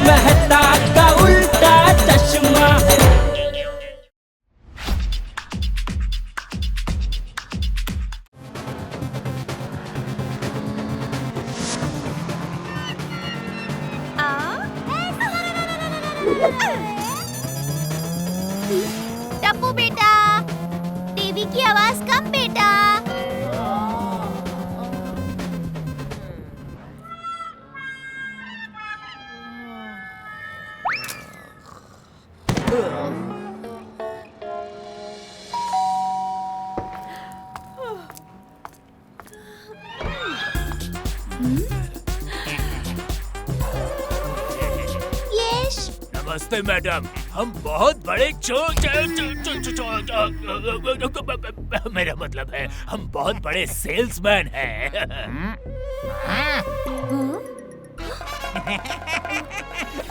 मेहता का उल्टा चश्मा। टप्पू बेटा, टीवी की आवाज कम बेटा। यश, नमस्ते मैडम, हम बहुत बड़े मेरा मतलब है हम बहुत बड़े सेल्समैन हैं।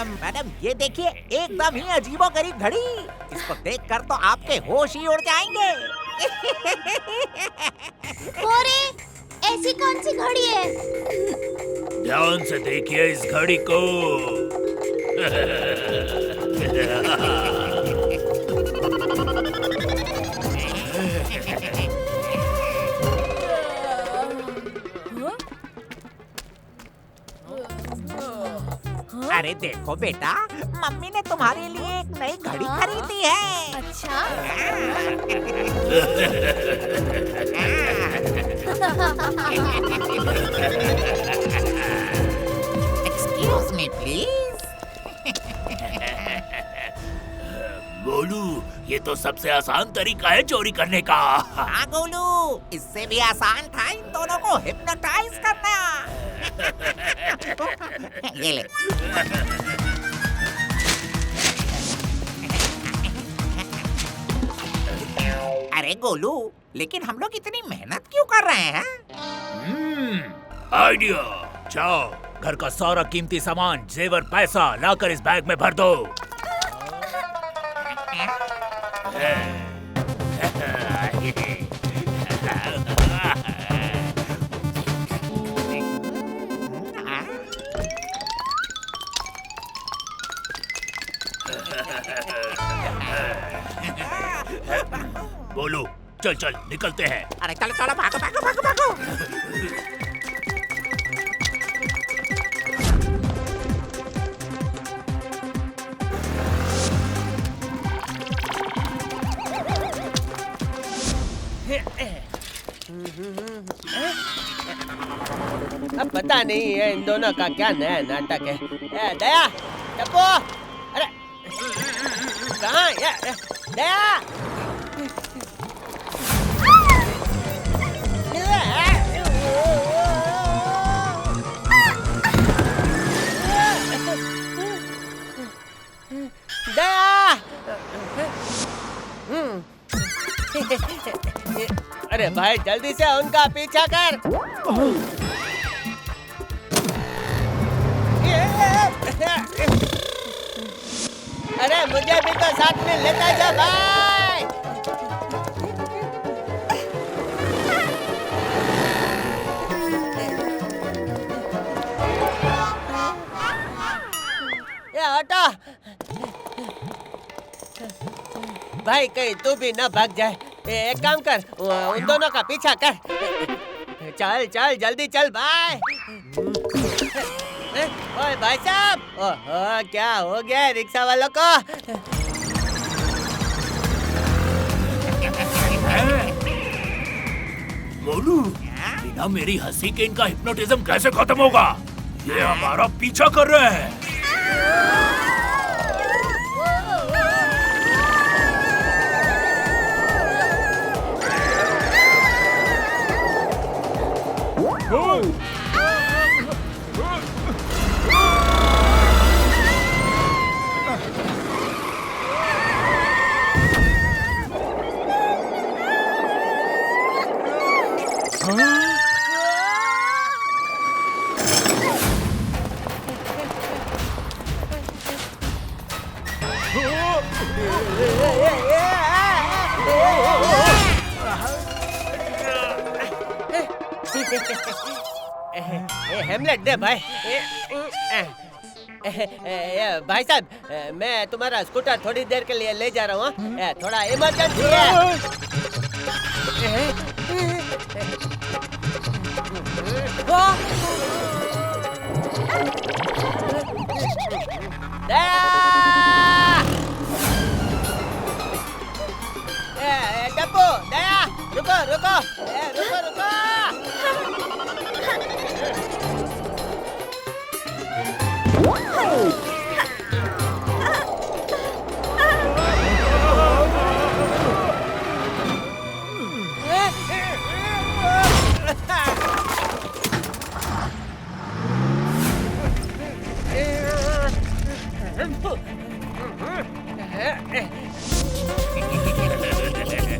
मैडम ये देखिए, एकदम ही अजीबोगरीब घड़ी। इसको देखकर तो आपके होश ही उड़ जाएंगे। अरे ऐसी कौन सी घड़ी है? ध्यान से देखिए इस घड़ी को। अरे देखो बेटा, मम्मी ने तुम्हारे लिए एक नई घड़ी खरीदी है। अच्छा। Excuse me please. गोलू, ये तो सबसे आसान तरीका है चोरी करने का। हाँ गोलू, इससे भी आसान था इन दोनों को हिप्नोटाइज करना। ये ले। अरे गोलू, लेकिन हम लोग इतनी मेहनत क्यों कर रहे हैं? आइडिया। जाओ, घर का सारा कीमती सामान, जेवर, पैसा लाकर इस बैग में भर दो। बोलो, चल चल निकलते हैं। अरे चलो चलो, भागो भागो भागो भागो। अब पता नहीं है इन दोनों का क्या नया नाटक है। दया, टप्पू, अरे कहाँ ये? दया, अरे भाई जल्दी से उनका पीछा कर। अरे मुझे भी तो साथ में लेता जा भाई। ये हटो भाई, कहीं तू भी ना भाग जाए। एक काम कर, उन दोनों का पीछा कर। चल चल जल्दी चल भाई। ओए भाई साहब, ओहो क्या हो गया रिक्शा वालों को? बोलू, बिना मेरी हंसी के इनका हिप्नोटिज्म कैसे खत्म होगा? ये हमारा पीछा कर रहे हैं। हेमलेट दे भाई। भाई साहब, मैं तुम्हारा स्कूटर थोड़ी देर के लिए ले जा रहा हूँ। थोड़ा इमरजेंसी है। टप्पू, दया, रुको रुको, रुको रुको।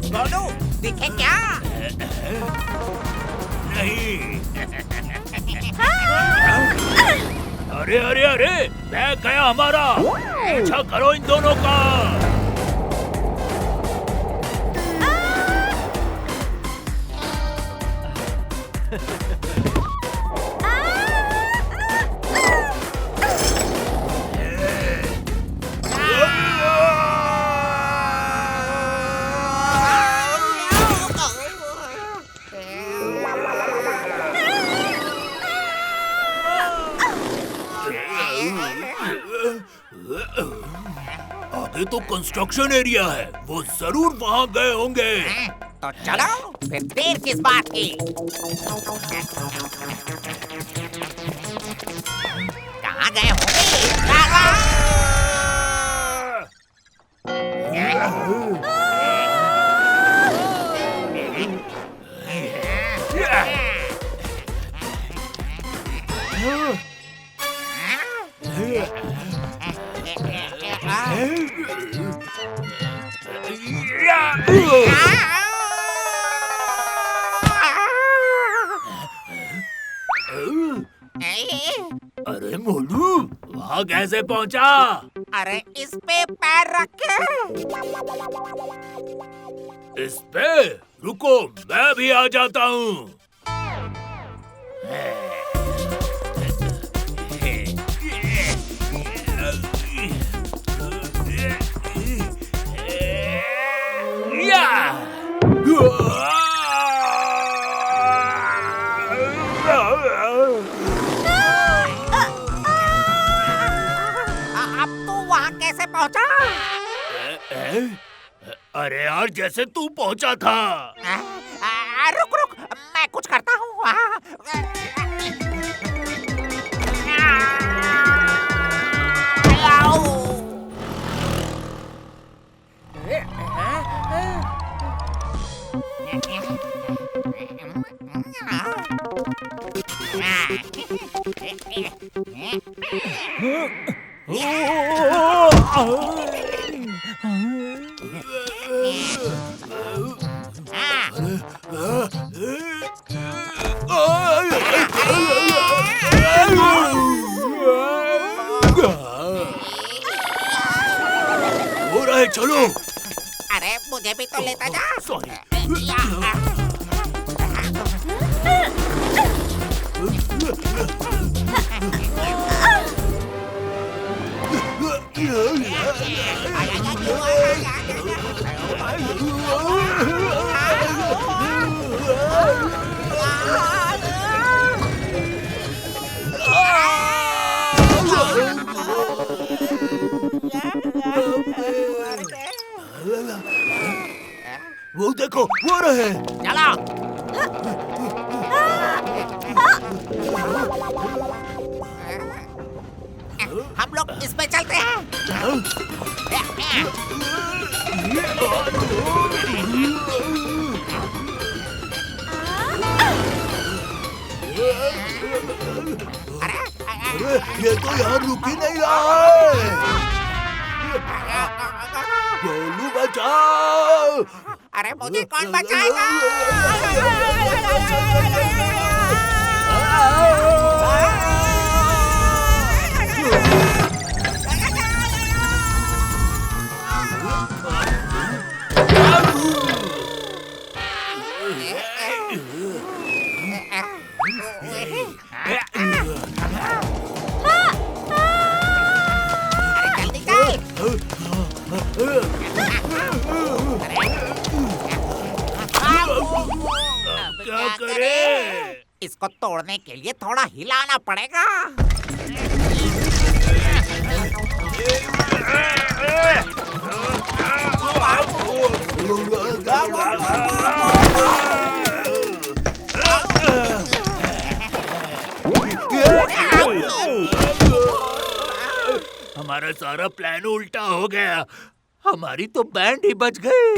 गोलू, दिखे क्या? नहीं। अरे अरे अरे, बैग गया हमारा। पीछा करो इन दोनों का। आगे तो कंस्ट्रक्शन एरिया है, वो जरूर वहाँ गए होंगे। तो चलो, फिर देर किस बात की? कहाँ गए होंगे? अरे मोलू, वहाँ कैसे पहुँचा? अरे इस पे पैर रखे। इस पे? रुको, मैं भी आ जाता हूँ। अब तू वहाँ कैसे पहुँचा? अरे यार, जैसे तू पहुँचा था। रुक रुक, मैं कुछ करता हूँ। हो रहा है, चलो। अरे मुझे भी तो लेता जा। सॉरी। वो देखो, वो रहे। चलो। हम लोग इसमें चलते हैं। अरे ये तो यहाँ रुक ही नहीं रहा है। गोलू बचाओ। अरे मुझे कौन बचाएगा? को तोड़ने के लिए थोड़ा हिलाना पड़ेगा। हमारा सारा प्लान उल्टा हो गया। हमारी तो बैंड ही बच गई।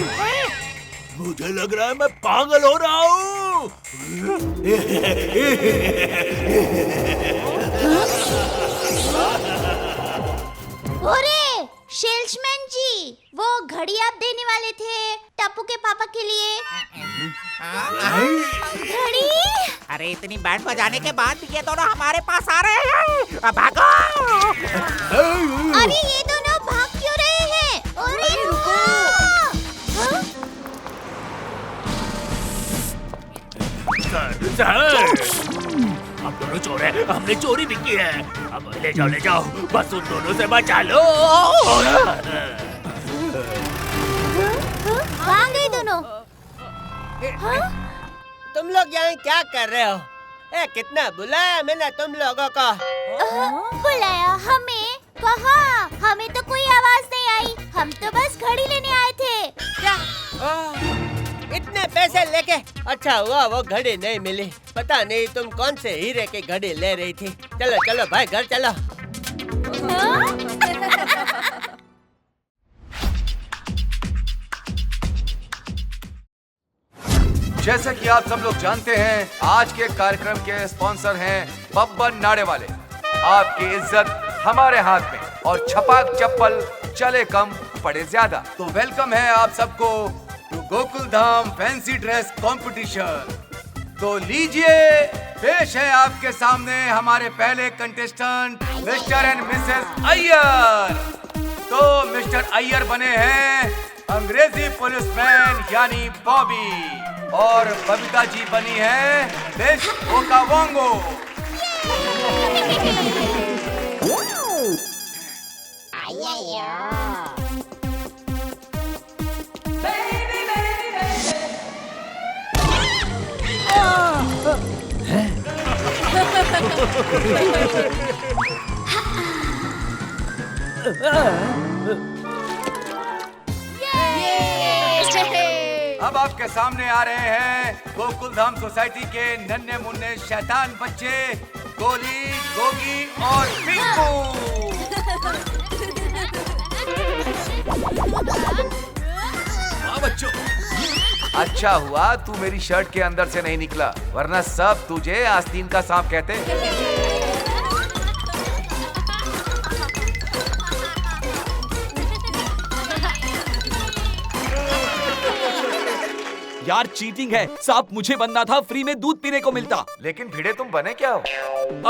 मुझे लग रहा है मैं पागल हो रहा हूँ। अरे सेल्समैन जी, वो घड़ी आप देने वाले थे टप्पू के पापा के लिए। घड़ी? अरे इतनी बैंड बजाने के बाद भी ये दोनों हमारे पास आ रहे हैं। अब भागो। अरे ये दोनों भाग क्यों रहे हैं? अरे रुको। हम दोनों चोर हैं। हमने चोरी भी की है। अब ले जाओ बस उन दोनों से बचा लो। कहाँ गए दोनों? तुम लोग यहाँ क्या कर रहे हो? कितना बुलाया मैंने तुम लोगों को। बुलाया हमें? कहाँ? हमें तो कोई आवाज नहीं आई। हम तो बस घड़ी लेने आए थे। क्या? इतने पैसे लेके? अच्छा हुआ वो घड़ी नहीं मिली। पता नहीं तुम कौन से हीरे की घड़ी ले रही थी। चलो चलो भाई घर चलो। जैसा कि आप सब लोग जानते हैं, आज के कार्यक्रम के स्पॉन्सर हैं बब्बन नाड़े वाले। आपकी इज्जत हमारे हाथ में और छपाक चप्पल चले कम पड़े ज्यादा। तो वेलकम है आप सबको to Gokul Dham fancy dress competition. तो लीजिए, पेश है आपके सामने हमारे पहले contestant Mr and Mrs Iyer. तो मिस्टर अय्यर बने हैं अंग्रेजी पुलिसमैन यानी बॉबी, और बबीता जी बनी है मिस ओकावोंगो। अब आपके सामने आ रहे हैं गोकुल धाम सोसाइटी के नन्हे मुन्ने शैतान बच्चे गोली, गोगी और पिंकू। हाँ बच्चों, अच्छा हुआ तू मेरी शर्ट के अंदर से नहीं निकला, वरना सब तुझे आस्तीन का सांप कहते। यार चीटिंग है। सांप मुझे बनना था, फ्री में दूध पीने को मिलता। लेकिन भिड़े तुम बने क्या हो?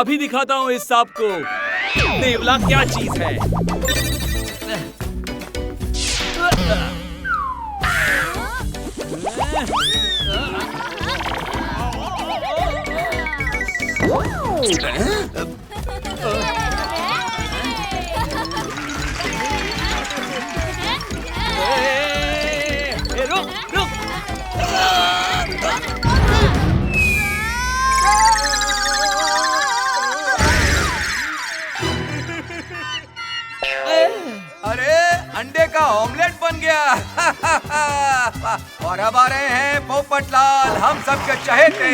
अभी दिखाता हूँ इस सांप को नेवला क्या चीज है। रुक रुक। अरे अंडे का ऑमलेट बन गया। और अब आ रहे हैं पोपटलाल, हम सबके चहेते।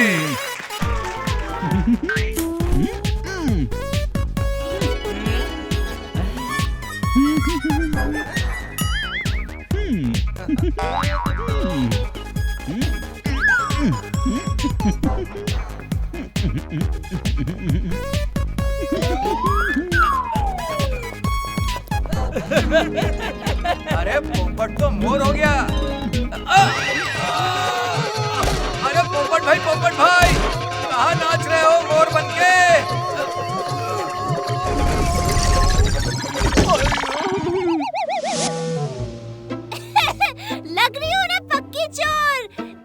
अरे पोपट तो मोर हो गया। अरे पोपट भाई कहाँ नाच रहे हो मोर बनके? लग रही हो ना पक्की चोर।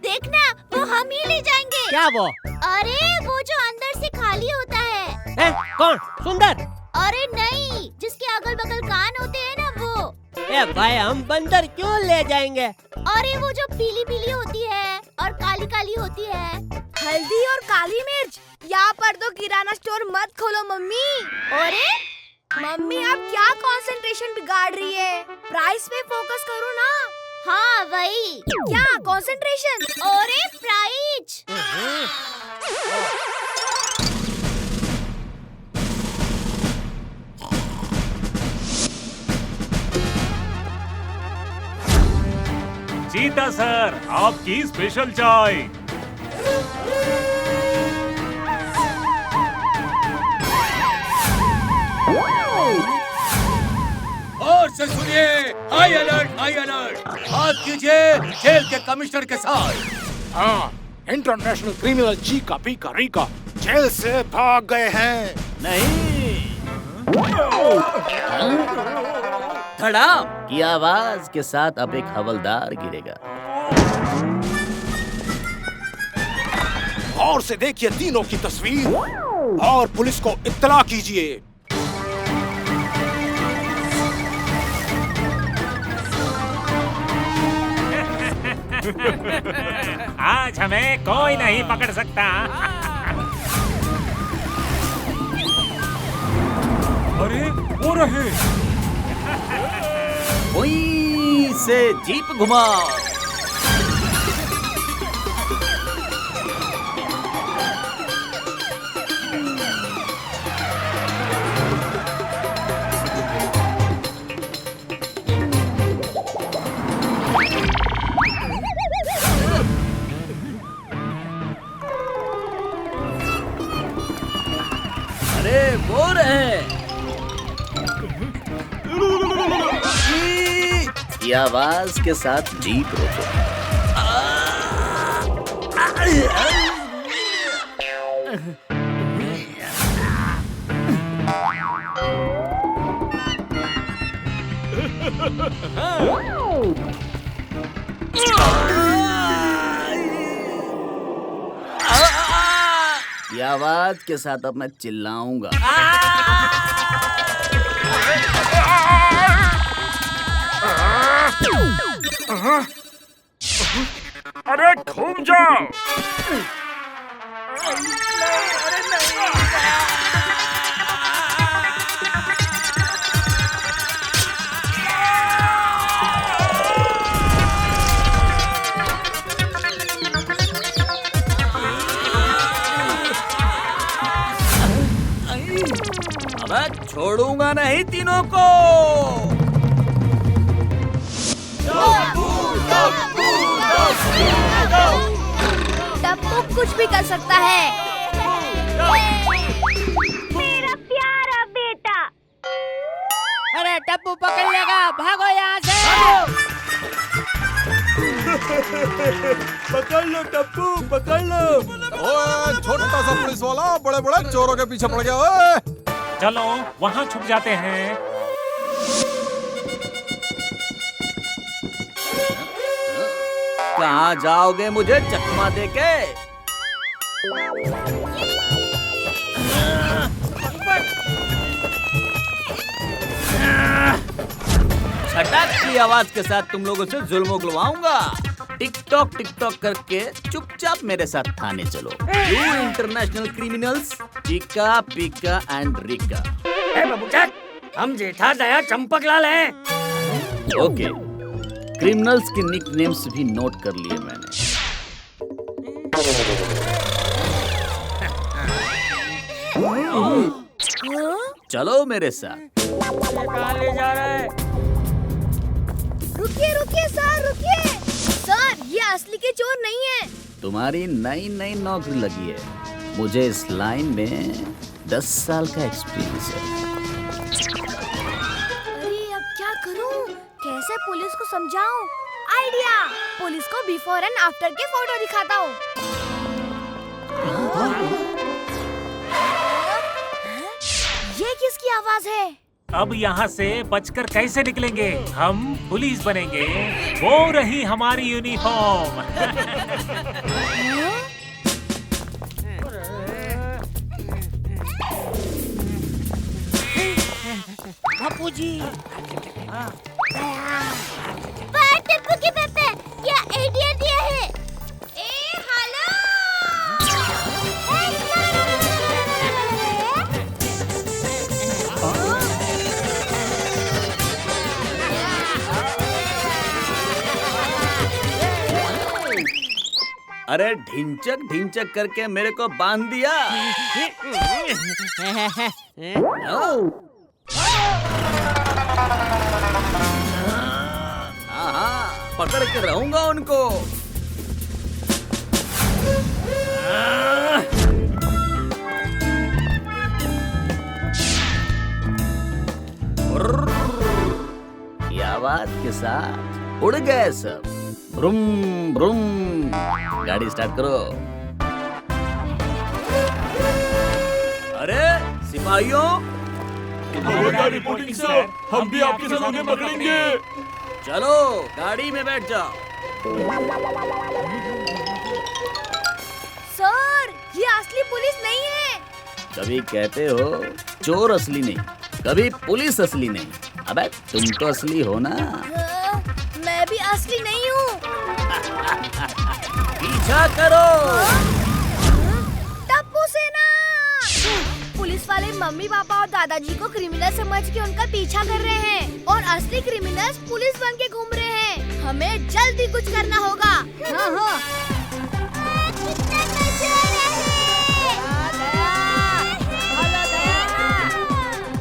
देखना वो हम ही ले जाएंगे। क्या वो? अरे वो जो अंदर से खाली होता है। कौन? सुंदर? अरे नहीं, जिसके अगल बगल कान होते हैं ना वो। भाई हम बंदर क्यों ले जाएंगे? और ये वो जो पीली पीली होती है और काली काली होती है। हल्दी और काली मिर्च। यहाँ पर तो किराना स्टोर मत खोलो मम्मी। अरे मम्मी आप क्या कंसंट्रेशन बिगाड़ रही है? प्राइस पे फोकस करो ना। हाँ वही। क्या कंसंट्रेशन? अरे प्राइज। चीता सर, आपकी स्पेशल चाय। और से सुनिए, हाई अलर्ट, हाई अलर्ट। बात कीजिए जेल के कमिश्नर के साथ। हाँ, इंटरनेशनल क्रिमिनल चीका पीका रीका जेल से भाग गए हैं। नहीं, धड़ाम। की आवाज के साथ अब एक हवलदार गिरेगा। गौर से देखिए तीनों की तस्वीर और पुलिस को इत्तला कीजिए। आज हमें कोई नहीं पकड़ सकता। अरे वो रहे। वहीं से जीप घुमाओ। अरे वो रहे। की आवाज के साथ जीप रोको। की आवाज के साथ अब मैं चिल्लाऊंगा। अरे घूम जाओ। मैं छोड़ूंगा नहीं तीनों को। टप्पू कुछ भी कर सकता है। मेरा प्यारा बेटा। अरे टप्पू पकड़ लेगा, भागो यहाँ से। पकड़ लो टप्पू, पकड़ लो। ओए छोटा सा पुलिस वाला बड़े बड़े चोरों के पीछे पड़ गया। ओए चलो वहाँ छुप जाते हैं। कहाँ जाओगे मुझे चकमा देके? छटाक की आवाज के साथ तुम लोगों से जुल्म उगलवाऊंगा। टिकटॉक टिकटॉक करके चुपचाप मेरे साथ थाने चलो। यू इंटरनेशनल क्रिमिनल्स चीका पीका एंड रिका। हम जेठा दया चंपकलाल हैं। ओके, क्रिमिनल्स के निकनेम्स भी नोट कर लिए मैंने। चलो मेरे साथ। कहाँ ले जा रहा है? रुकिए रुकिए सर, रुकिए सर, ये असली के चोर नहीं है। तुम्हारी नई नई नौकरी लगी है, मुझे इस लाइन में 10 साल का एक्सपीरियंस है। अरे अब क्या करूं? कैसे पुलिस को समझाऊं? आइडिया, पुलिस को बिफोर एंड आफ्टर के फोटो दिखाता हूँ। ये किसकी आवाज है? अब यहाँ से बचकर कैसे निकलेंगे? हम पुलिस बनेंगे। वो रही हमारी यूनिफॉर्म। बापू जी। पर टिप्पू के पेपे आइडिया दिया है। ए हेलो, अरे ढिंचक ढिंचक करके मेरे को बांध दिया। हाँ, पकड़ के रहूंगा उनको। ये आवाज के साथ उड़ गए सब। ब्रूम ब्रूम, गाड़ी स्टार्ट करो। अरे सिपाहियों, रिपोर्टिंग सर, हम भी आपके साथ उन्हें पकड़ेंगे। चलो गाड़ी में बैठ जाओ। सर, ये असली पुलिस नहीं है। कभी कहते हो चोर असली नहीं, कभी पुलिस असली नहीं। अबे तुम तो असली हो ना। मैं भी असली नहीं हूँ। पीछा करो। टप्पू सेना। पुलिस वाले मम्मी पापा और दादाजी को क्रिमिनल समझ के उनका पीछा कर रहे हैं और असली क्रिमिनल्स पुलिस बन के घूम रहे हैं। हमें जल्दी कुछ करना होगा। हाँ।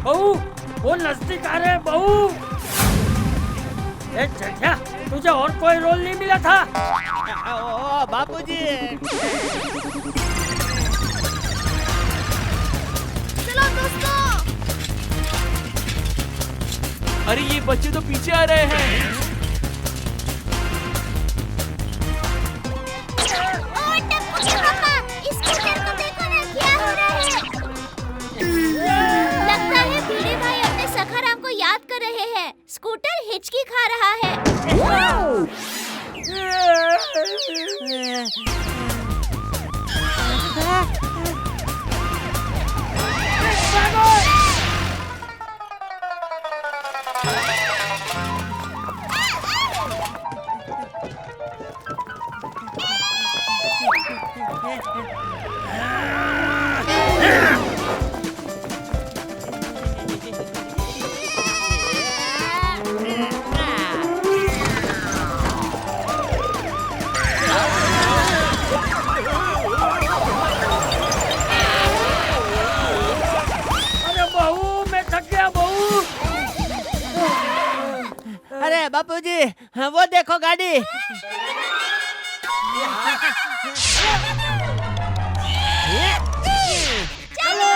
बहू, वो नजदीक आ रहे हैं बहू। क्या तुझे और कोई रोल नहीं मिला था? ओ बापूजी। चलो दोस्तों। अरे ये बच्चे तो पीछे आ रहे हैं। ओ टप्पू के पापा, इस स्कूटर को देखो ना, क्या हो रहा है। लगता है भिड़े भाई अपने सखाराम को याद कर रहे हैं। स्कूटर हिचकी खा रहा है। अरे बापूजी, वो देखो गाड़ी। चलो।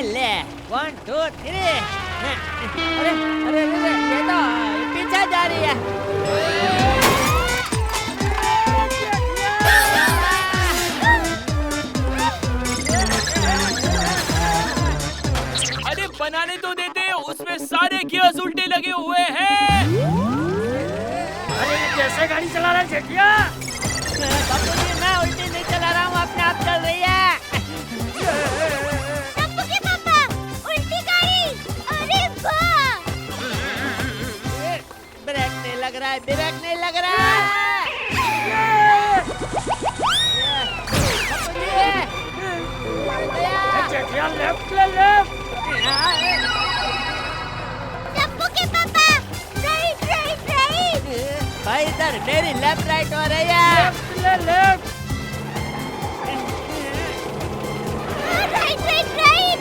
ले 1 2 3। अरे अरे अरे, ये तो पीछे जा रही है। अरे बनाने तो देते, उसमें सारे गियर्स उल्टे लगे हुए हैं। अरे कैसे गाड़ी चला रहा है जेठिया? बापूजी, मैं उल्टी नहीं चला रहा हूँ, अपने आप चल रही है। टप्पू के पापा, उल्टी गाड़ी। अरे वाह। ब्रेक नहीं लग रहा है, ब्रेक नहीं लग रहा है। जेठिया, लेफ्ट ले लेफ्ट। टप्पू के पापा, राइट राइट राइट। भाई इधर मेरी लेफ्ट राइट हो रही है। Left right right right.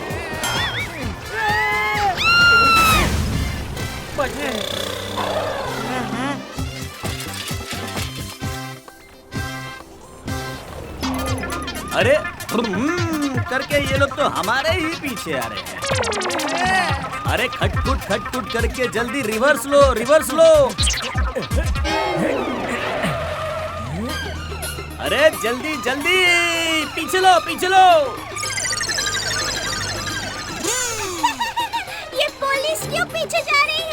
अरे करके ये लोग तो हमारे ही पीछे आ रहे हैं। अरे खटखुट करके जल्दी रिवर्स लो, रिवर्स लो। अरे जल्दी जल्दी, पीछे लो, पीछे लो। ये पुलिस क्यों पीछे जा रही है?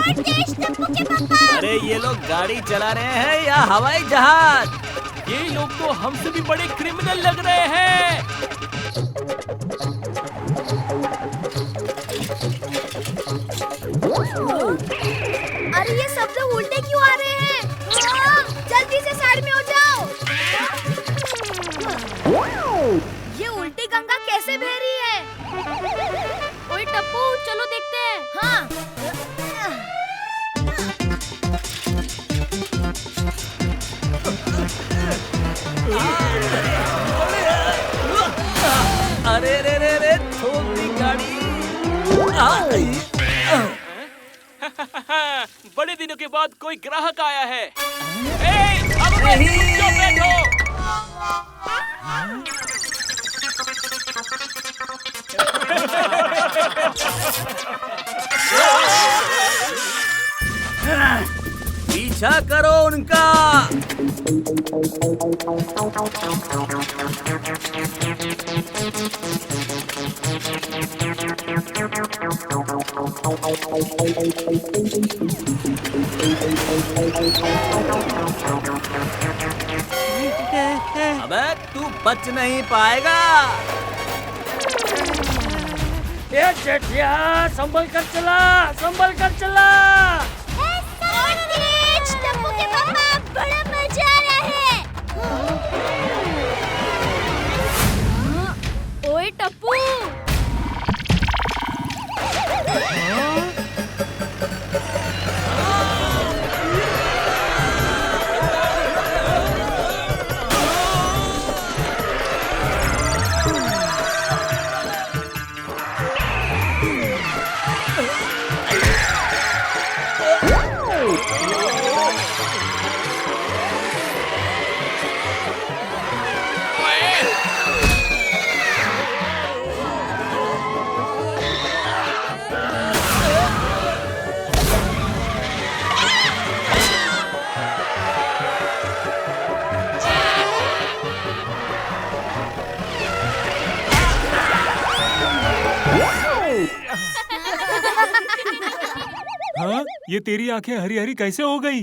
छोड़ दे टप्पू के पापा। अरे ये लोग गाड़ी चला रहे हैं या हवाई जहाज? ये लोग तो हमसे भी बड़े क्रिमिनल लग रहे हैं। अरे ये सब लोग उल्टे क्यों आ रहे हैं? जल्दी से साइड में हो जाओ। ये उल्टी गंगा कैसे बह रही है? ओए टप्पू, चलो देखते हैं। हाँ। अरे रे रे रे, ठोक दी गाड़ी। बड़े दिनों के बाद कोई ग्राहक आया है। अब बैठो। पीछा करो उनका। अबे तू बच नहीं पाएगा। ये जेठिया, संभल कर चला, संभल कर चला। और तेज टप्पू के पापा, बड़ा मजा आ रहा है। ओए टप्पू। हाँ, ये तेरी आंखें हरी हरी कैसे हो गई?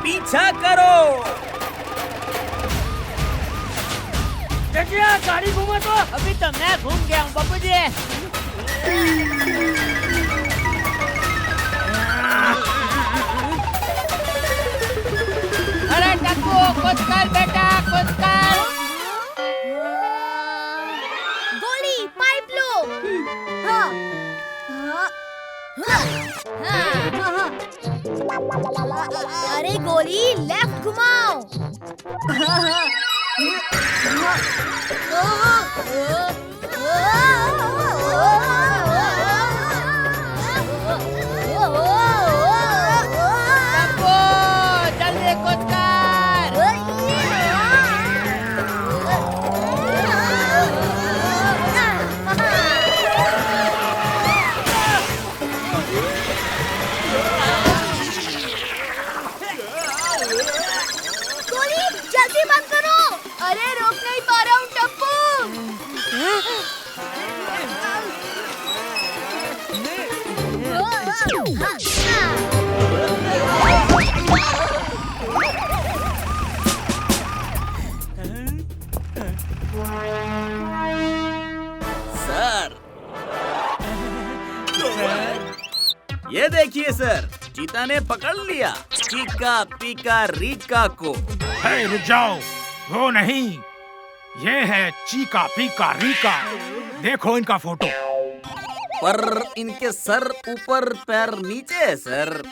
पीछा करो। जेठिया, गाड़ी घुमा तो। अभी तो मैं घूम गया हूँ बाबू जी। अरे टप्पू, कुछ कर बेटा, कुछ कर। गोली, पाइप लो। हाँ। अरे गोली, लेफ्ट घुमाओ। टप्पू, जल्दी कुछ कर। गोली, जल्दी बंद करो। अरे रोक नहीं पा रहा हूँ टप्पू। सर, ये देखिए सर, चीता ने पकड़ लिया चीका पीका रीका को। हे, रुक जाओ, वो नहीं, ये है चीका पीका रीका। देखो इनका फोटो। पर इनके सर ऊपर पैर नीचे है सर।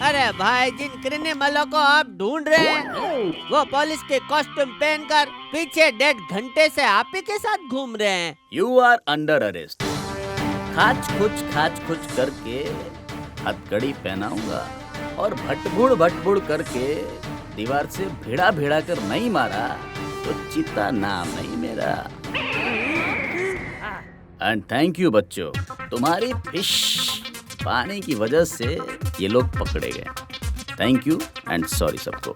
अरे भाई, जिन क्रिमिनलों को आप ढूंढ रहे हैं, वो पुलिस के कॉस्ट्यूम पहनकर पीछे 1.5 घंटे से आप ही के साथ घूम रहे हैं। You are under arrest. खाच खुच करके हथकड़ी पहनाऊंगा और भटबुड़ करके दीवार से भिड़ा भिड़ा कर नहीं मारा तो चीता नाम नहीं मेरा। एंड थैंक यू बच्चों, तुम्हारी फिश पाने की वजह से ये लोग पकड़े गए। थैंक यू एंड सॉरी सबको।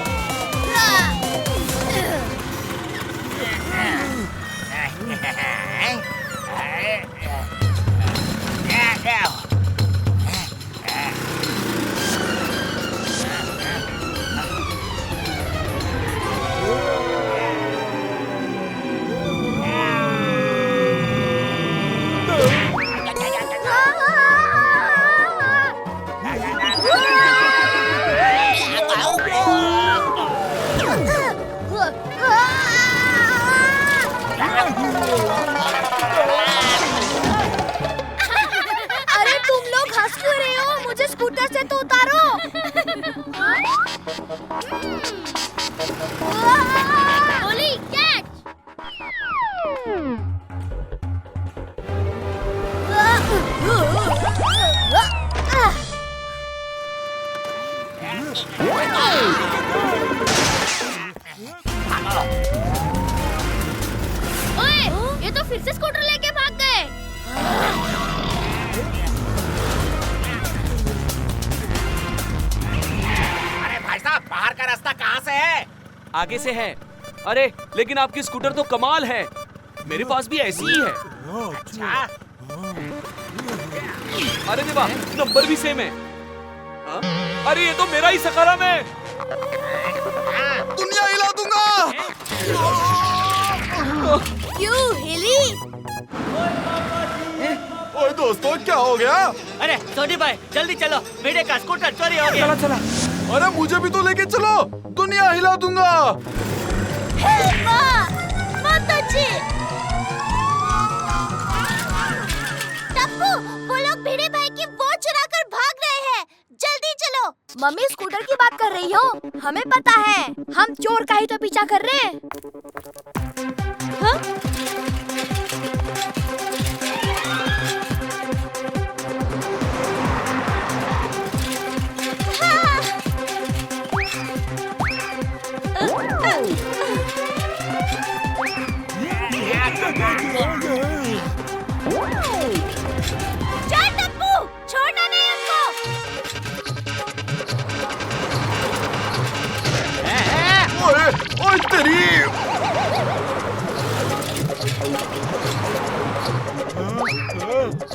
फिर से स्कूटर लेके भाग गए। अरे भाई साहब, बाहर का रास्ता कहाँ से है? आगे से है। अरे लेकिन आपकी स्कूटर तो कमाल है, मेरे पास भी ऐसी ही है। अच्छा। अरे देवा, नंबर भी सेम है। अरे ये तो मेरा ही सकाराम है। दुनिया हिला दूंगा। क्यों हिली? ओए दोस्तों, क्या हो गया? अरे सोनी भाई जल्दी चलो, मेरे का स्कूटर चोरी हो गया। चला। अरे मुझे भी तो लेके चलो, दुनिया हिला दूंगा। टप्पू, वो लोग भिड़े भाई की वोट चुरा कर भाग रहे हैं। जल्दी चलो। मम्मी स्कूटर की बात कर रही हो? हमें पता है, हम चोर का ही तो पीछा कर रहे हैं। हाँ? चल टप्पू, छोड़ना नहीं उनको। ओए तेरी।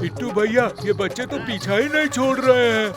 बिट्टू भैया, ये बच्चे तो पीछा ही नहीं छोड़ रहे हैं।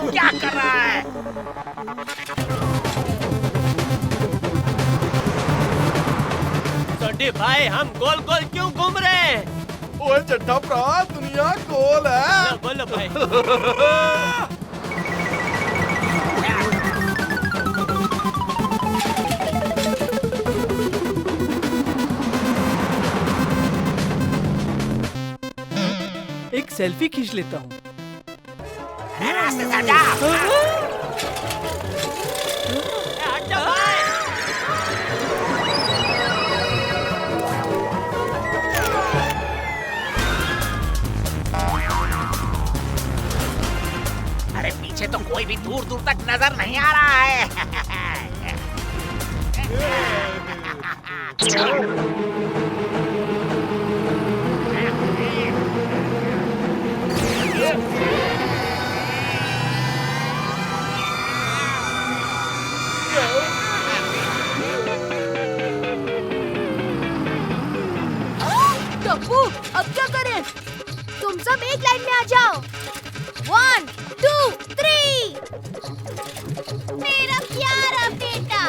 क्या कर रहा है? सोनी भाई, हम गोल गोल क्यों घूम रहे हैं? ओए चट्टा भरा, दुनिया गोल है। बोलो भाई। एक सेल्फी खींच लेता हूँ। रास्ते से हटा। अरे पीछे तो कोई भी दूर दूर तक नजर नहीं आ रहा है। टप्पू, अब क्या करें? तुम सब एक लाइन में आ जाओ। 1, 2, 3। मेरा प्यारा बेटा।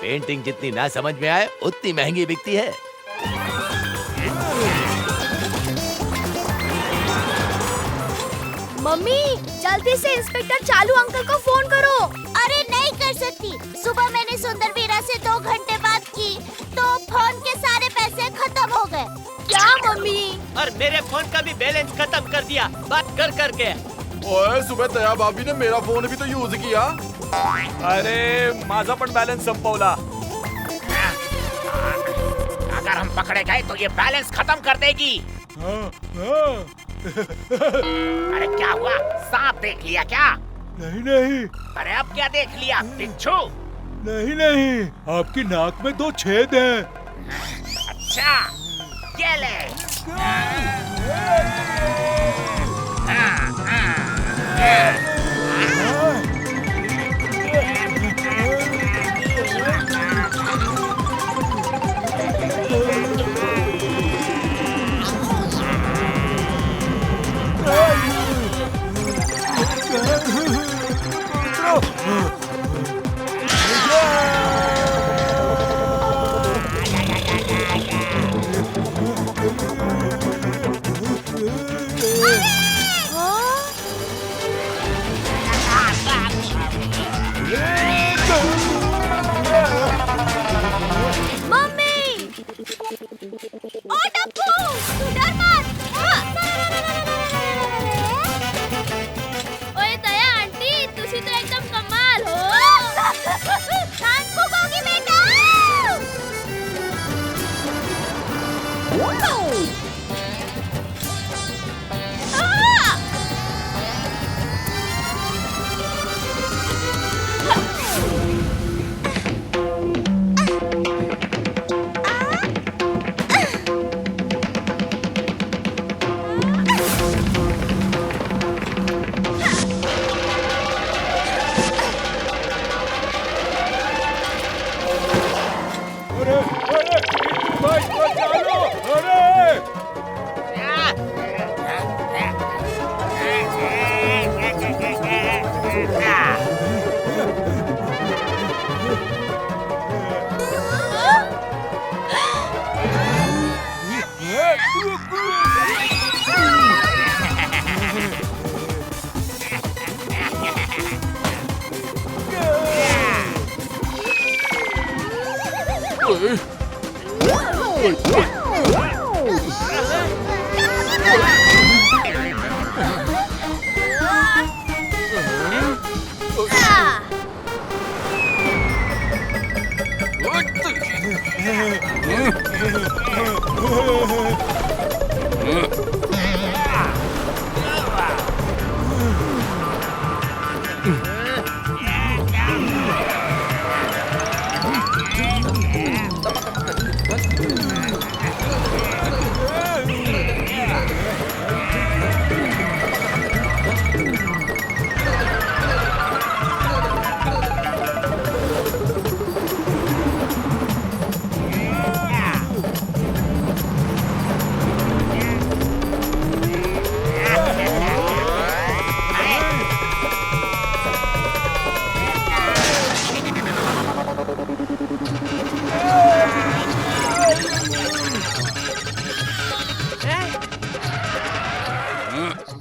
पेंटिंग जितनी ना समझ में आए उतनी महंगी बिकती है। मम्मी, जल्दी से इंस्पेक्टर चालू अंकल को फोन करो। अरे नहीं कर सकती। सुबह मैंने सुंदर वीरा से 2 घंटे बात की तो फोन के सारे पैसे खत्म हो गए। क्या मम्मी? और मेरे फोन का भी बैलेंस खत्म कर दिया बात कर करके। ओए सुबह दया भाभी ने मेरा फोन भी तो यूज किया। अरे माझा पण बॅलन्स संपवला। अगर हम पकड़े गए तो ये बैलेंस खत्म कर देगी। हाँ, हाँ। अरे क्या हुआ, सांप देख लिया क्या? नहीं नहीं अरे अब क्या देख लिया बिच्छू? नहीं नहीं, आपकी नाक में 2 छेद हैं। अच्छा ये ले।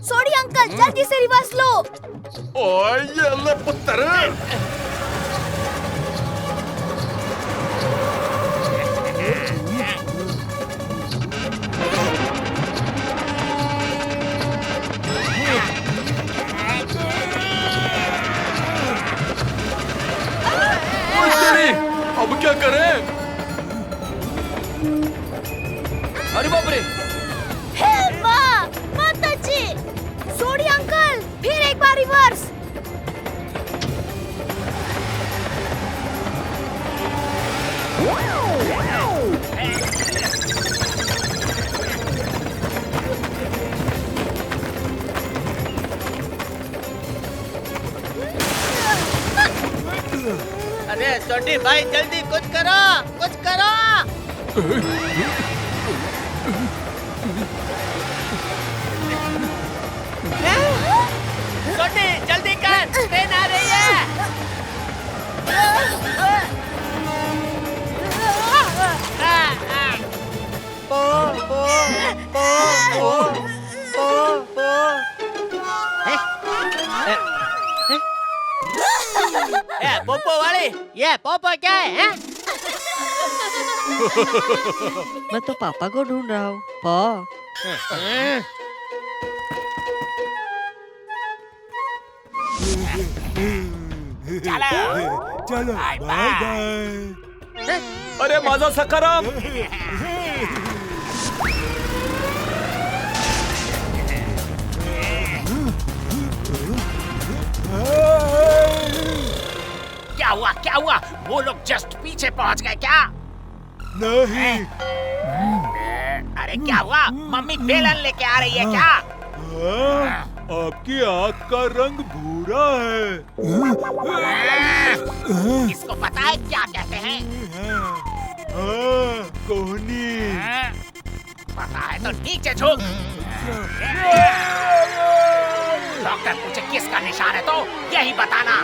सोडी अंकल जल्दी से रिवर्स लो। ओए ये ले पुत्र। अब क्या करें? अरे बाप रे! हे माँ, माताजी! सोडी अंकल फिर एक बार रिवर्स। अरे सोडी भाई जल्दी कुछ करो, कुछ करो। सोडी जल्दी कर, ट्रेन आ रही है। पो पो पो पो पो पोपो वाली, ये पोपो क्या है? मैं तो पापा को ढूंढ रहा हूँ। पो चलो बाय बाय। अरे माझा सखाराम! हाँ। क्या हुआ? वो लोग जस्ट पीछे पहुंच गए क्या? नहीं। अरे क्या हुआ? मम्मी बेलन लेके आ रही है क्या? आपकी आँख का रंग भूरा है। इसको पता है क्या कहते हैं? कोहनी। पता है तो नीचे झुक। डॉक्टर पूछे किसका निशान है तो यही बताना।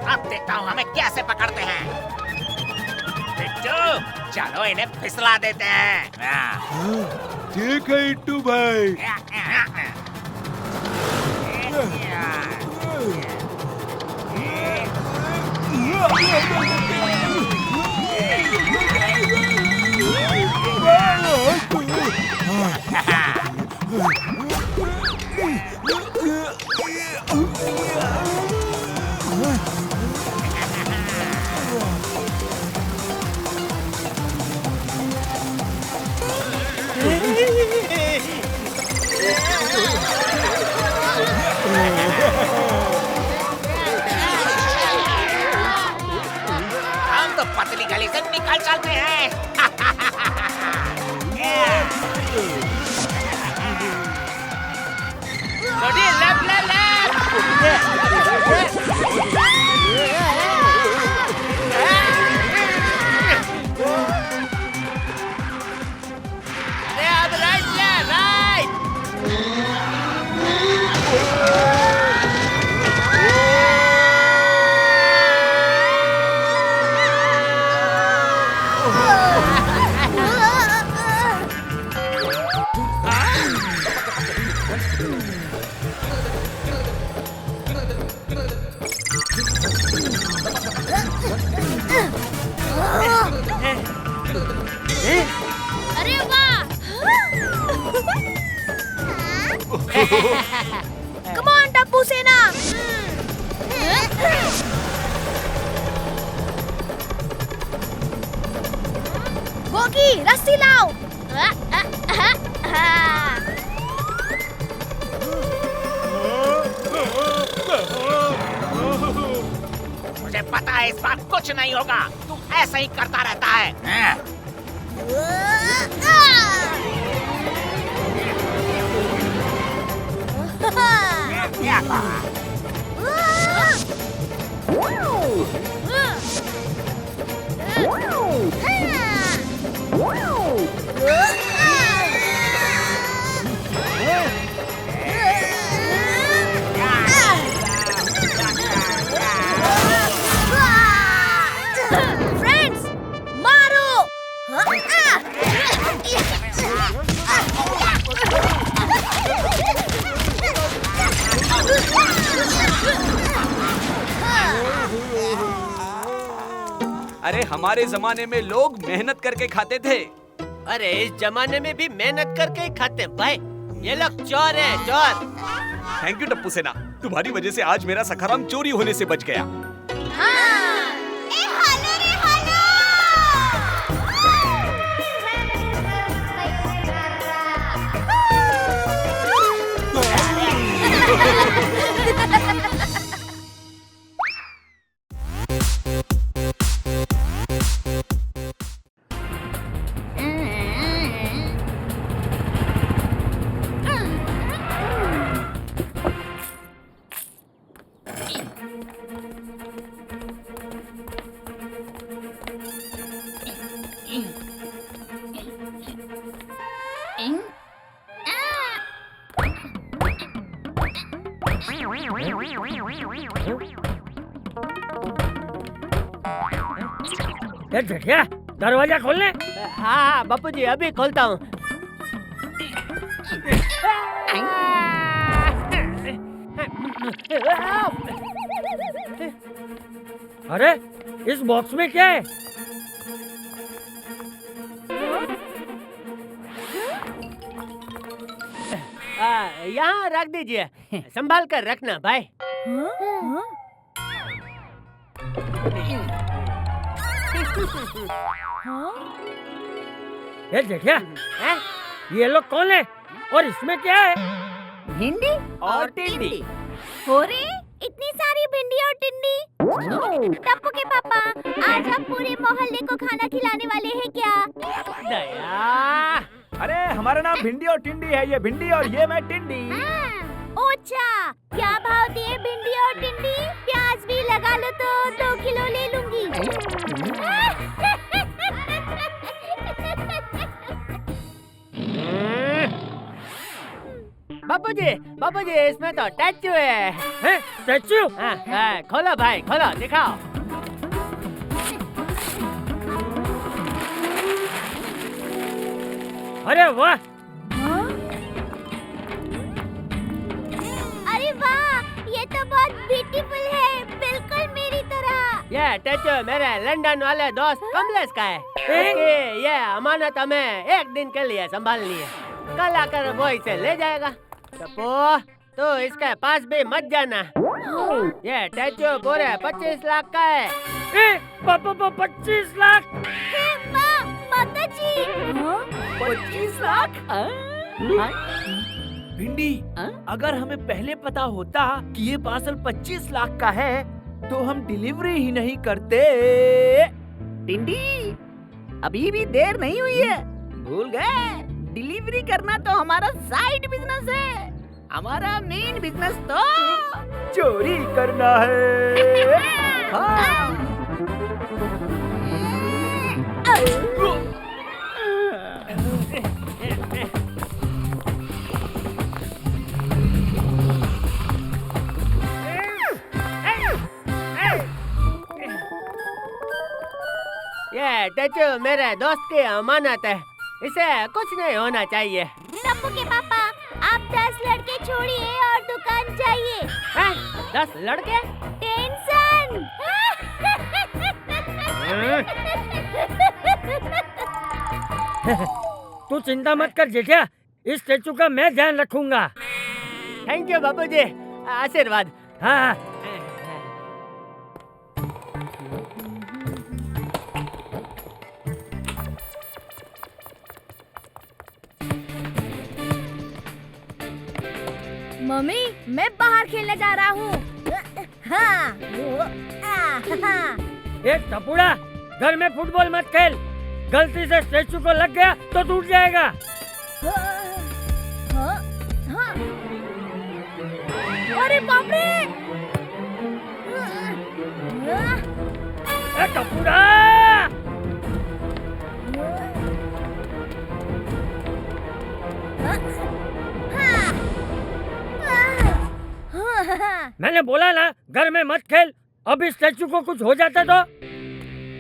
अब देखता हूँ हमें कैसे पकड़ते हैं। बिट्टू, चलो इन्हें फिसला देते हैं। ठीक है इट्टू भाई। हम तो पतली गली से निकल चलते हैं। अरे वाह! Come on, टप्पू सेना! गोगी, रस्सी लाओ! मुझे पता है इस बार कुछ नहीं होगा। तू ऐसा ही करता रहता है। फ्रेंड्स, मारो! अरे हमारे जमाने में लोग मेहनत करके खाते थे। अरे इस जमाने में भी मेहनत करके ही खाते हैं भाई। ये लोग चोर है, चोर। थैंक यू टप्पू सेना, तुम्हारी वजह से आज मेरा सखाराम चोरी होने से बच गया। दरवाजा खोलने। हाँ बापू जी, अभी खोलता हूँ। अरे इस बॉक्स में क्या है? यहाँ रख दीजिए, संभाल कर रखना भाई। ये जेठिया, ये लोग कौन है और इसमें क्या है? भिंडी और टिंडी। हो रे, इतनी सारी भिंडी और टिंडी। टप्पू के पापा, आज हम पूरे मोहल्ले को खाना खिलाने वाले हैं क्या? दया, अरे हमारा नाम भिंडी और टिंडी है। ये भिंडी और ये मैं टिंडी। ओछा, क्या भाव दिए भिंडी और टिंडी? प्याज भी लगा लो तो 2 किलो ले लूंगी। बाबूजी, इसमें तो स्टैचू है। स्टैचू? हाँ, खोलो भाई, खोलो, दिखाओ। अरे वाह! अरे वाह, ये तो बहुत ब्यूटीफुल है, बिल्कुल मेरी तरह। ये स्टैचू मेरे लंदन वाले दोस्त कमलेश का है। ये अमानत हमें 1 दिन के लिए संभालनी है। कल आकर वो इसे ले जाएगा। तो इसके पास भी मत जाना। ये स्टैचू पूरे 25 लाख का है। 25 लाख? माता जी, 25 लाख? भिंडी, अगर हमें पहले पता होता कि ये पार्सल 25 लाख का है तो हम डिलीवरी ही नहीं करते। टिंडी, अभी भी देर नहीं हुई है, भूल गए? डिलीवरी करना तो हमारा साइड बिजनेस है। हमारा मेन बिजनेस तो चोरी करना है। हाँ। ये स्टैचू मेरे दोस्त की अमानत है, इसे कुछ नहीं होना चाहिए। टप्पू के पापा, आप 10 लड़के छोड़िए और दुकान जाइए। 10 लड़के? टेंशन। तू चिंता मत कर जेठिया, इस स्टैचू का मैं ध्यान रखूंगा। थैंक यू बाबूजी, आशीर्वाद। हाँ। मम्मी, मैं बाहर खेलने जा रहा हूँ। एक टपुड़ा, घर में फुटबॉल मत खेल। गलती से स्टैचू को लग गया तो टूट जाएगा। अरे बाप रे! टपुड़ा! मैंने बोला ना, घर में मत खेल। अब इस स्टैचू को कुछ हो जाता तो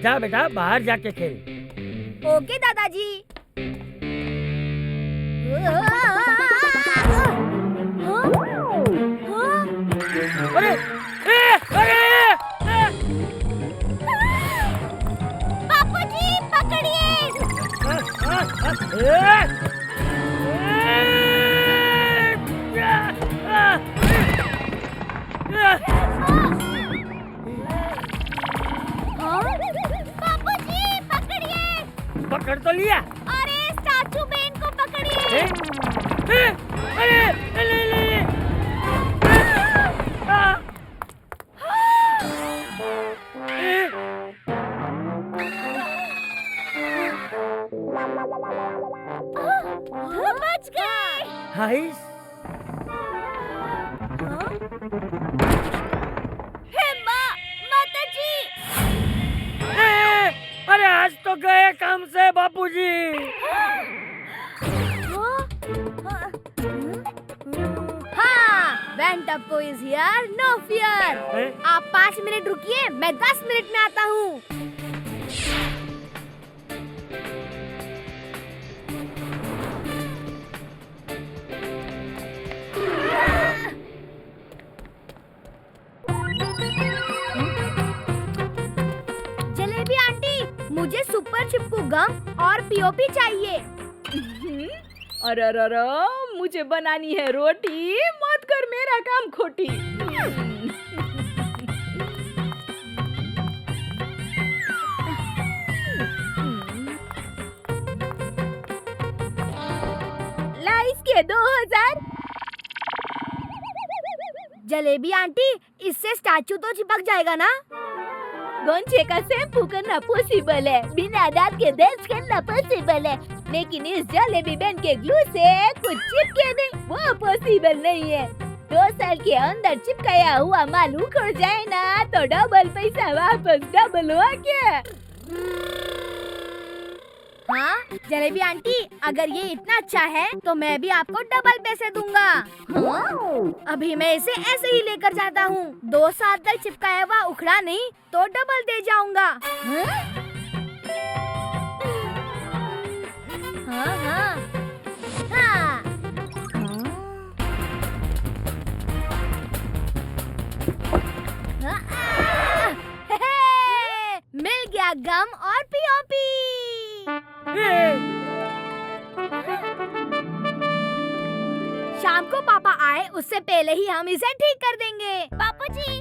जा बेटा, बाहर जाके खेल। ओके दादाजी। अरे बापूजी, पकड़िए। बापूजी, पकड़िए। पकड़ तो लिया। अरे स्टैचू बेन को पकड़िए। अरे ले। बच गए। हाइस। माताजी। अरे आज तो गए काम से बापूजी। हाँ, when Tappo is here, no fear. आप 5 मिनट रुकिए, मैं 10 मिनट में आता हूँ। पीओपी चाहिए। अरे अरे मुझे बनानी है रोटी, मत कर मेरा काम खोटी। ला इसके 2000। जलेबी आंटी, इससे स्टैचू तो चिपक जाएगा ना? गोंचे का शैम्पू करना पॉसिबल है, बिना दांत के ब्रश करना पॉसिबल है, लेकिन इस जलेबी बैन के ग्लू से कुछ चिपके नहीं, वो पॉसिबल नहीं है। 2 साल के अंदर चिपकाया हुआ माल उखड़ जाए ना तो डबल पैसा वापस डबल हो क्या? हाँ जलेबी आंटी, अगर ये इतना अच्छा है तो मैं भी आपको डबल पैसे दूंगा। हाँ? अभी मैं इसे ऐसे ही लेकर जाता हूँ, 2 साल तक चिपकाया हुआ उखड़ा नहीं तो डबल दे जाऊंगा। हाँ हाँ हाँ। मिल गया गम और पीओपी। शाम को पापा आए उससे पहले ही हम इसे ठीक कर देंगे। बापू जी,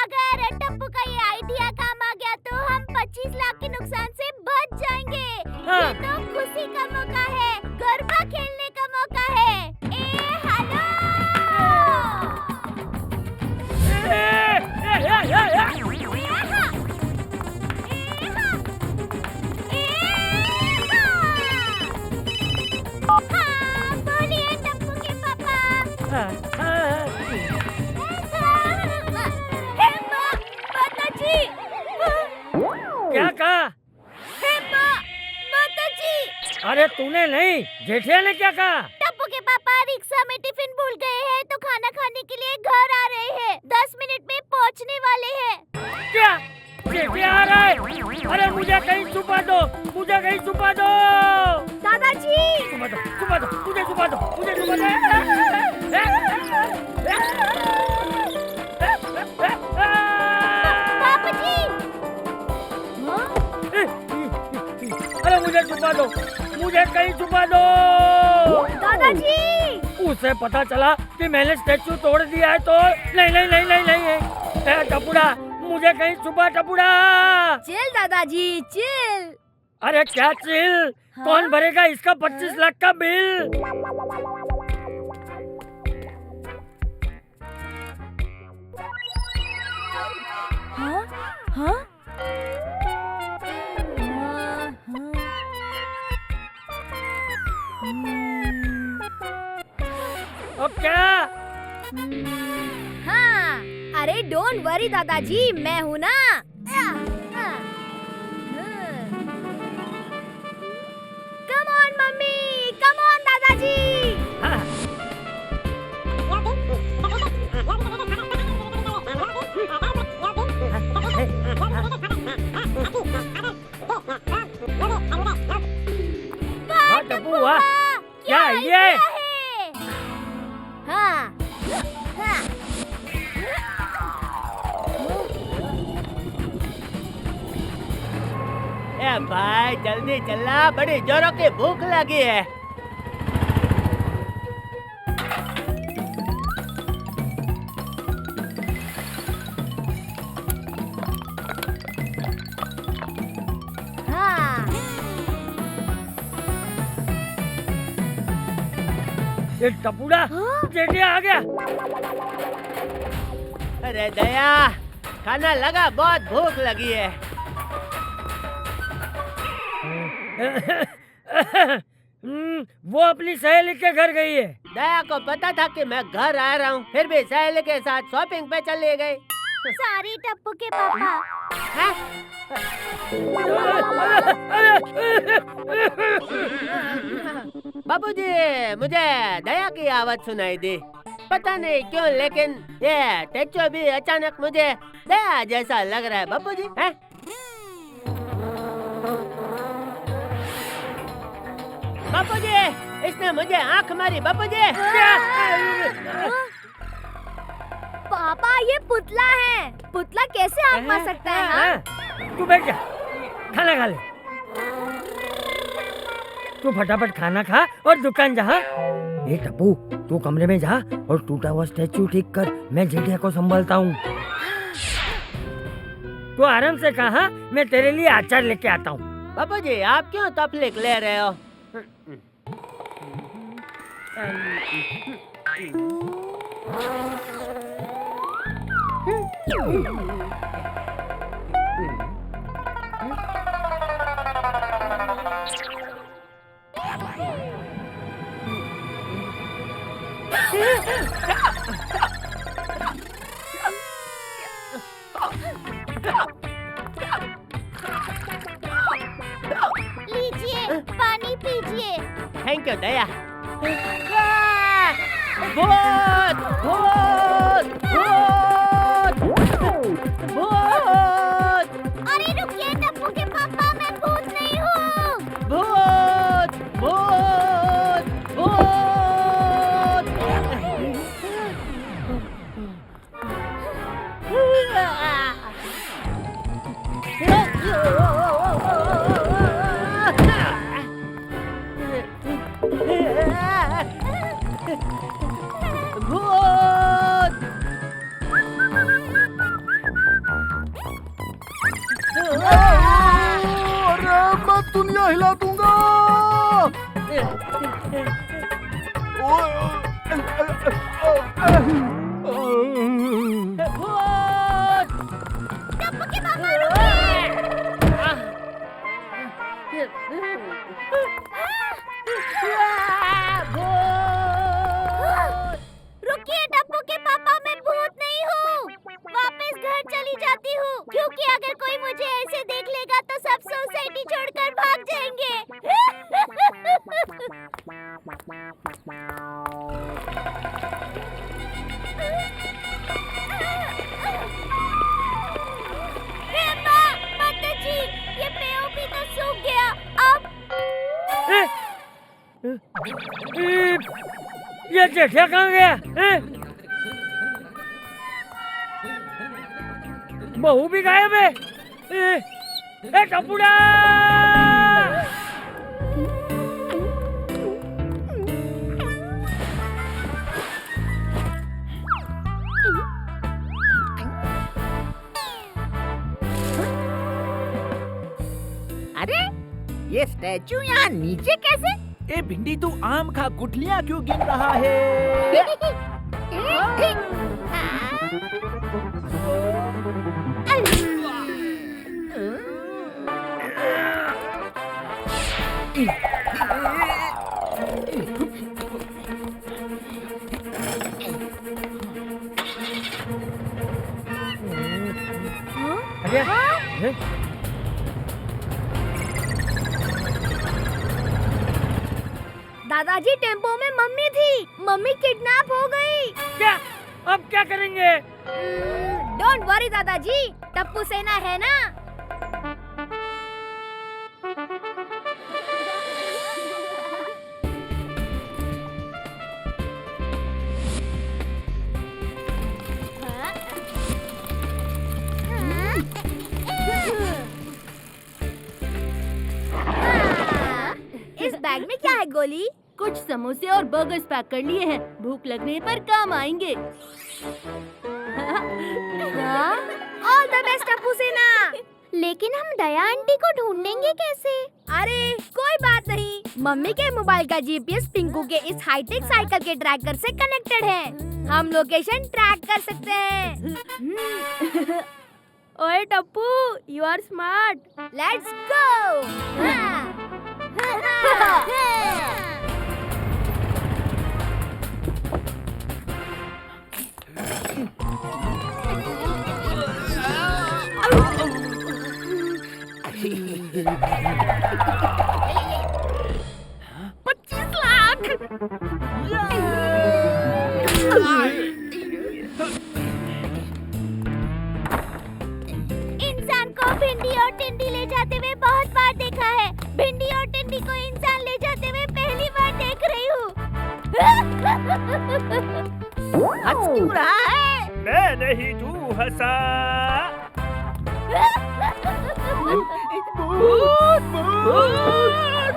अगर टप्पू का ये आइडिया काम आ गया तो हम 25 लाख के नुकसान से बच जाएंगे। हाँ। ये तो खुशी का मौका है, गरबा खेलने का मौका है। हेलो। बोलिए टप्पू के पापा। माताजी। क्या कहा? माताजी। अरे तूने नहीं, जेठिया ने क्या कहा? टप्पू के पापा रिक्शा में टिफिन भूल गए हैं तो खाना खाने के लिए घर आ रहे हैं। 10 मिनट में पहुंचने वाले हैं। क्या? जेठिया आ रहा है? अरे मुझे कहीं छुपा दो, मुझे कहीं छुपा दो। दादाजी। छुपा दो, मुझे छुपा दो, मुझे छुपा दो। पापा जी। अरे मुझे छुपा दो, मुझे कहीं छुपा दो। दादाजी। उसे पता चला कि मैंने स्टैचू तोड़ दिया है तो नहीं नहीं नहीं नहीं नहीं। टपुड़ा, मुझे कहीं छुपा टपुड़ा। चिल दादाजी चिल। अरे क्या चिल? हाँ? कौन भरेगा इसका 25 लाख का बिल? हाँ? हाँ? अब क्या? हाँ, अरे डोंट वरी दादाजी, मैं हूँ ना। Come on mummy, come on दादाजी। हाँ टप्पू, वाह, क्या आइडिया है? हाँ, हाँ। ए भाई जल्दी चला, बड़ी जोरों की भूख लगी है। ये टपुड़ा, जेठिया आ गया। अरे दया, खाना लगा, बहुत भूख लगी है। वो अपनी सहेली के घर गई है। दया को पता था कि मैं घर आ रहा हूँ, फिर भी सहेली के साथ शॉपिंग पे चले गए। सारी टप्पू के पापा। बाबूजी, मुझे दया की आवाज सुनाई दी, पता नहीं क्यों, लेकिन ये टेचो भी अचानक मुझे दया जैसा लग रहा है। बाबूजी, हैं? बाबूजी, इसने मुझे आंख मारी। बाबूजी, पापा ये पुतला है, पुतला कैसे आंख मार सकता है? हाँ? तू बैठ जा, खाना खा ले। तू फटाफट खाना खा और दुकान जा। ए टप्पू, तू कमरे में जा और टूटा हुआ स्टैचू ठीक कर, मैं जेठिया को संभालता हूँ। तू आराम से कहा, मैं तेरे लिए अचार लेके आता हूँ। पापा जी आप क्यों तकलीफ ले रहे हो? लीजिए, पानी पीजिए। थैंक यू दया। भूत भूत भूत भूत। अरे रुकिए टप्पू के पापा, मैं भूत नहीं हूँ। भूत भूत भूत। अरे मैं दुनिया हिला दूंगा। रुकिए टप्पू के पापा, मैं भूत नहीं हूँ। वापस घर चली जाती हूँ, क्योंकि अगर कोई मुझे ऐसे देख लेगा तो सब सोसाइटी छोड़कर भाग जाएंगे। हे माँ, माता जी, ये पीओपी तो सूख गया। अब ये जेठिया कहाँ गया? बहू भी गायब है। ए टप्पूड़ा! अरे ये स्टैचू यहाँ नीचे कैसे? ए भिंडी, तू आम खा, गुठलियाँ क्यों गिन रहा है? दादाजी, टेम्पो में मम्मी थी। मम्मी किडनैप हो गई। क्या? अब क्या करेंगे? डोंट वरी दादाजी, टप्पू सेना है ना। इस बैग में क्या है गोली? कुछ समोसे और बर्गर्स पैक कर लिए हैं, भूख लगने पर काम आएंगे। ऑल द बेस्ट टप्पू सेना। लेकिन हम दया आंटी को ढूंढेंगे कैसे? अरे कोई बात नहीं, मम्मी के मोबाइल का जीपीएस पिंकू के इस हाईटेक साइकिल के ट्रैकर से कनेक्टेड है। हम लोकेशन ट्रैक कर सकते हैं। ओए Tappu, you are smart. Let's go. इंसान को भिंडी और टिंडी ले जाते हुए बहुत बार देखा है। भिंडी और टिंडी को इंसान ले जाते हुए पहली बार देख रही हूँ। हंस क्यों रहा है? मैं नहीं, तू हंसा। भूत, भूत।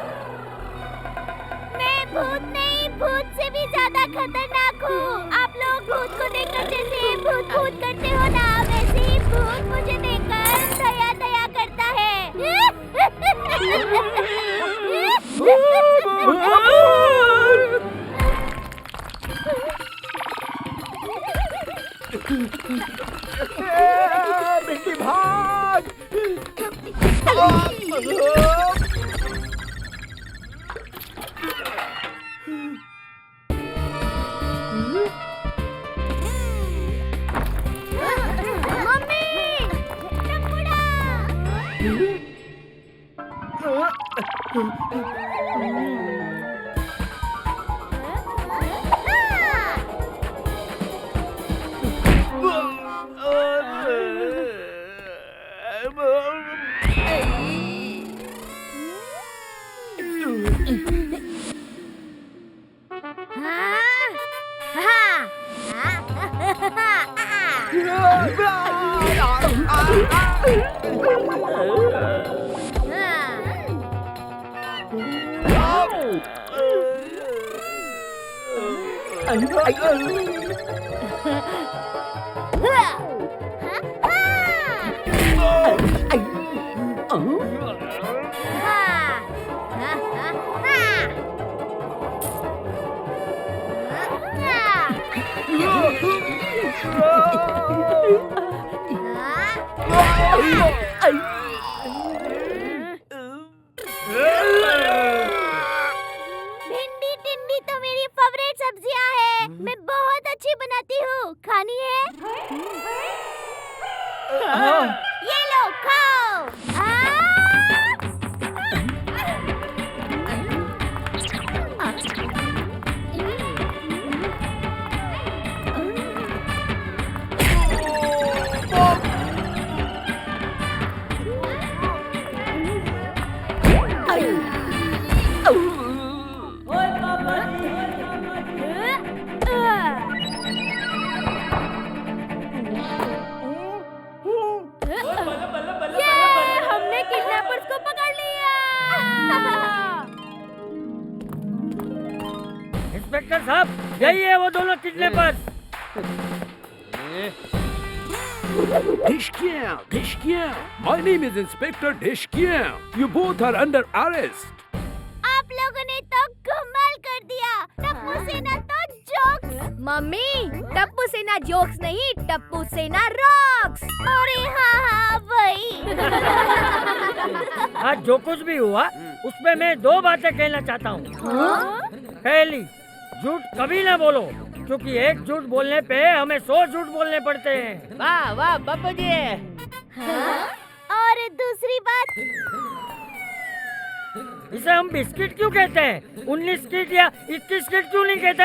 भूत नहीं, भूत से भी ज्यादा खतरनाक हूँ। आप लोग भूत को देखकर जैसे भूत भूत करते हो ना, वैसे ही भूत मुझे देखकर दया दया करता है। बिल्ली भाग! भिंडी टिंडी तो मेरी फेवरेट सब्जियां है। मैं बहुत अच्छी बनाती हूँ। खानी है? ये लो खाओ। हमने किडनैपर्स को पकड़ लिया। इंस्पेक्टर साहब, यही है वो दोनों kidnappers. Dhishkiya, my name is Inspector Dhishkiya. You both are under arrest. आप लोगों ने तो कमाल कर दिया। टप्पू सेना तो जोक्स। मम्मी, टप्पू सेना जोक्स नहीं, टप्पू सेना रॉक्स। अरे हाँ वही। आज जो कुछ भी हुआ उसमें मैं दो बातें कहना चाहता हूँ। पहली, झूठ कभी ना बोलो, क्योंकि एक झूठ बोलने पे हमें 100 झूठ बोलने पड़ते हैं। वाह वाह बापू जी। और दूसरी बात, इसे हम बिस्किट क्यों कहते हैं? 19 किट या 21 किट क्यों नहीं कहते?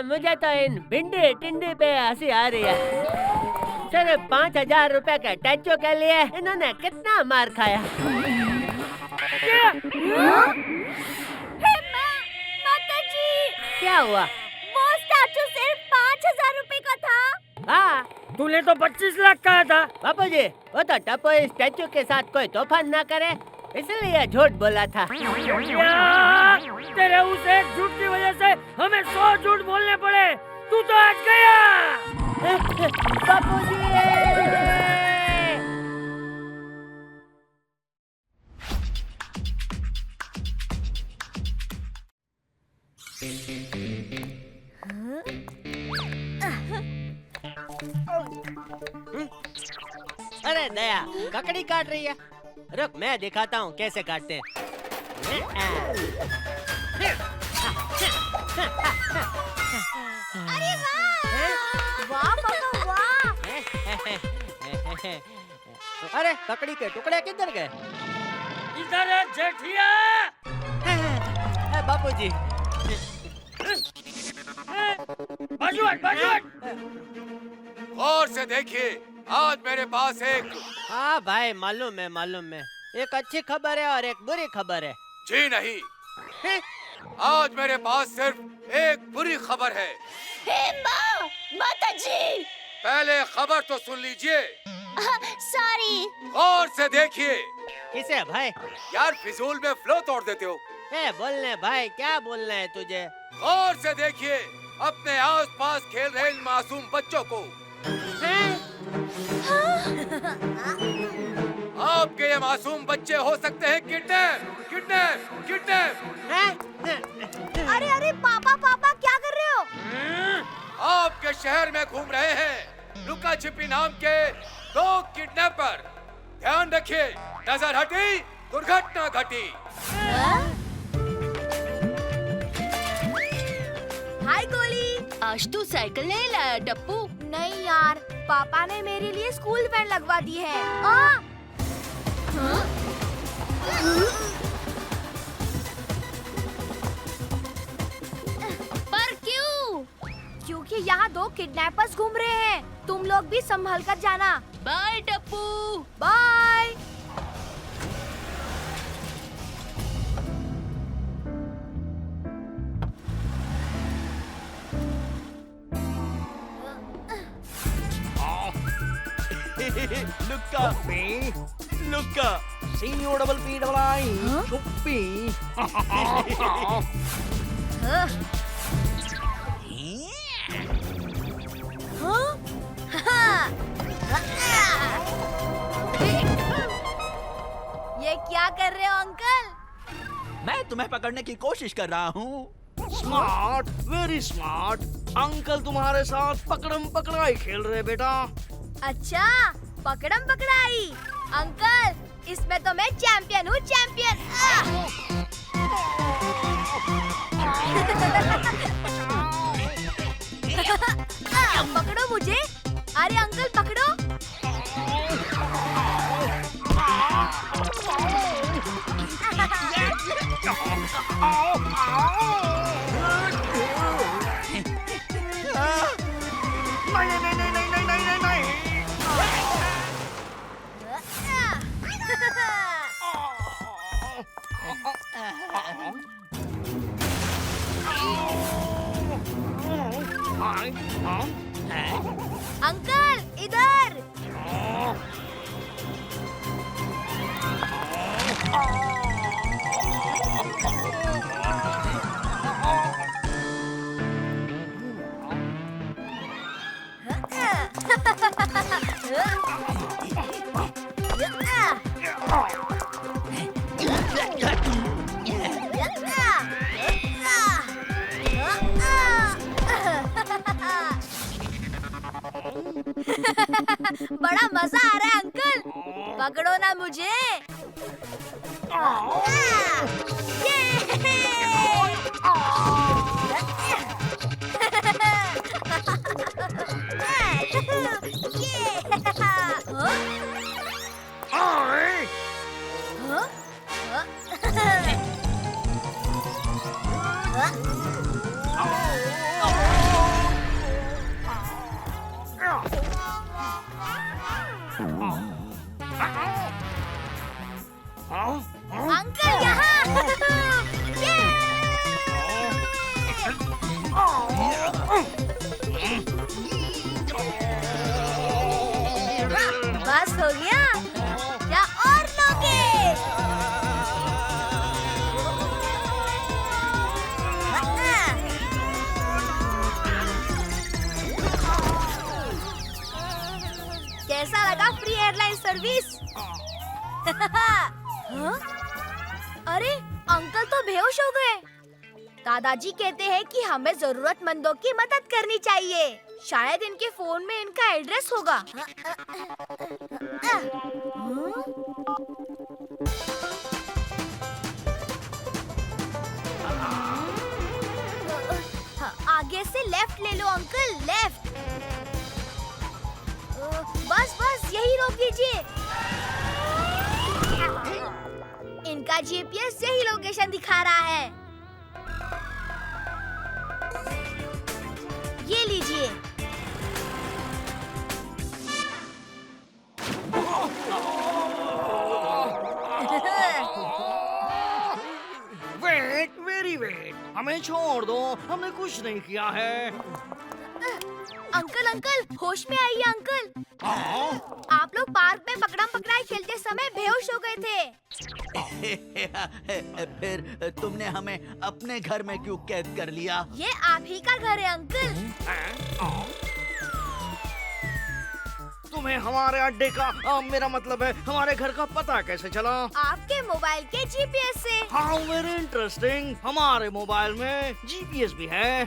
मुझे तो इन भिंडी टिंडी पे हंसी आ रही है। सिर्फ 5000 रुपए के टैचो के लिए इन्होंने कितना मार खाया। माताजी, क्या हुआ? वो स्टैचू सिर्फ 5000 रुपए का था। हाँ, तूने तो 25 लाख कहा था। बापू जी, वो तो टप्पू इस स्टैचू के साथ कोई तूफान ना करे, इसलिए झूठ बोला था। तेरे उस एक झूठ की वजह से हमें 100 झूठ बोलने पड़े। तू तो आज गया। बापू जी। अरे दया, ककड़ी काट रही है। रुक, मैं दिखाता हूँ कैसे काटते हैं। अरे वाह! वाह पापा वाह! अरे ककड़ी के टुकड़े किधर गए? इधर है जेठिया। बापूजी। बाजू हट, बाजू हट। गौर से देखिए, आज मेरे पास एक। हाँ भाई, मालूम है। एक अच्छी खबर है और एक बुरी खबर है। जी नहीं, आज मेरे पास सिर्फ एक बुरी खबर है। माताजी! पहले खबर तो सुन लीजिए। सॉरी। गौर से देखिए। किसे भाई? यार फिजूल में फ्लो तोड़ देते हो। ए बोलने भाई, क्या बोलना है तुझे? गौर से देखिए अपने आसपास खेल रहे इन मासूम बच्चों को। आपके ये मासूम बच्चे हो सकते हैं किडनैप, किडनैप, किडनैप। अरे अरे पापा पापा क्या कर रहे हो? आपके शहर में घूम रहे हैं लुका छिपी नाम के 2 किडनैपर। ध्यान रखिए, नजर हटी दुर्घटना घटी। हाय गोली। आज तू साइकिल नहीं लाया टप्पू? नहीं यार, पापा ने मेरे लिए स्कूल वैन लगवा दी है। पर क्यों? क्योंकि यहाँ 2 किडनैपर्स घूम रहे हैं। तुम लोग भी संभल कर जाना। बाय टप्पू। बाय। लुक्का पी, लुक्का CU double P double I चुप्पी। ये क्या कर रहे हो अंकल? मैं तुम्हें पकड़ने की कोशिश कर रहा हूँ। Smart, very smart. अंकल तुम्हारे साथ पकड़म पकड़ाई खेल रहे बेटा। अच्छा, पकड़म पकड़ाई। अंकल, इसमें तो मैं चैंपियन हूँ, चैंपियन। पकड़ो मुझे। अरे अंकल पकड़ो। अंकल इधर। बड़ा मजा आ रहा है अंकल। पकड़ो ना मुझे। अंकल यहाँ। बस हो गया, क्या और लोगे? कैसा लगा फ्री एयरलाइन सर्विस? हाँ? अरे अंकल तो बेहोश हो गए। दादाजी कहते हैं कि हमें जरूरतमंदों की मदद करनी चाहिए। शायद इनके फोन में इनका एड्रेस होगा। आगे से लेफ्ट ले लो अंकल, लेफ्ट। बस बस यही रोक दीजिए। इनका GPS यही लोकेशन दिखा रहा है। ये लीजिए। Wait, very wait. हमें छोड़ दो, हमने कुछ नहीं किया है। अंकल अंकल होश में आइए अंकल। आप लोग पार्क में पकड़म पकड़ाई खेलते समय बेहोश हो गए थे। फिर तुमने हमें अपने घर में क्यों कैद कर लिया? ये आप ही का घर है अंकल। तुम्हें हमारे अड्डे का मेरा मतलब है हमारे घर का पता कैसे चला? आपके मोबाइल के जीपीएस से। हाँ वेरी इंटरेस्टिंग। हमारे मोबाइल में जीपीएस भी है।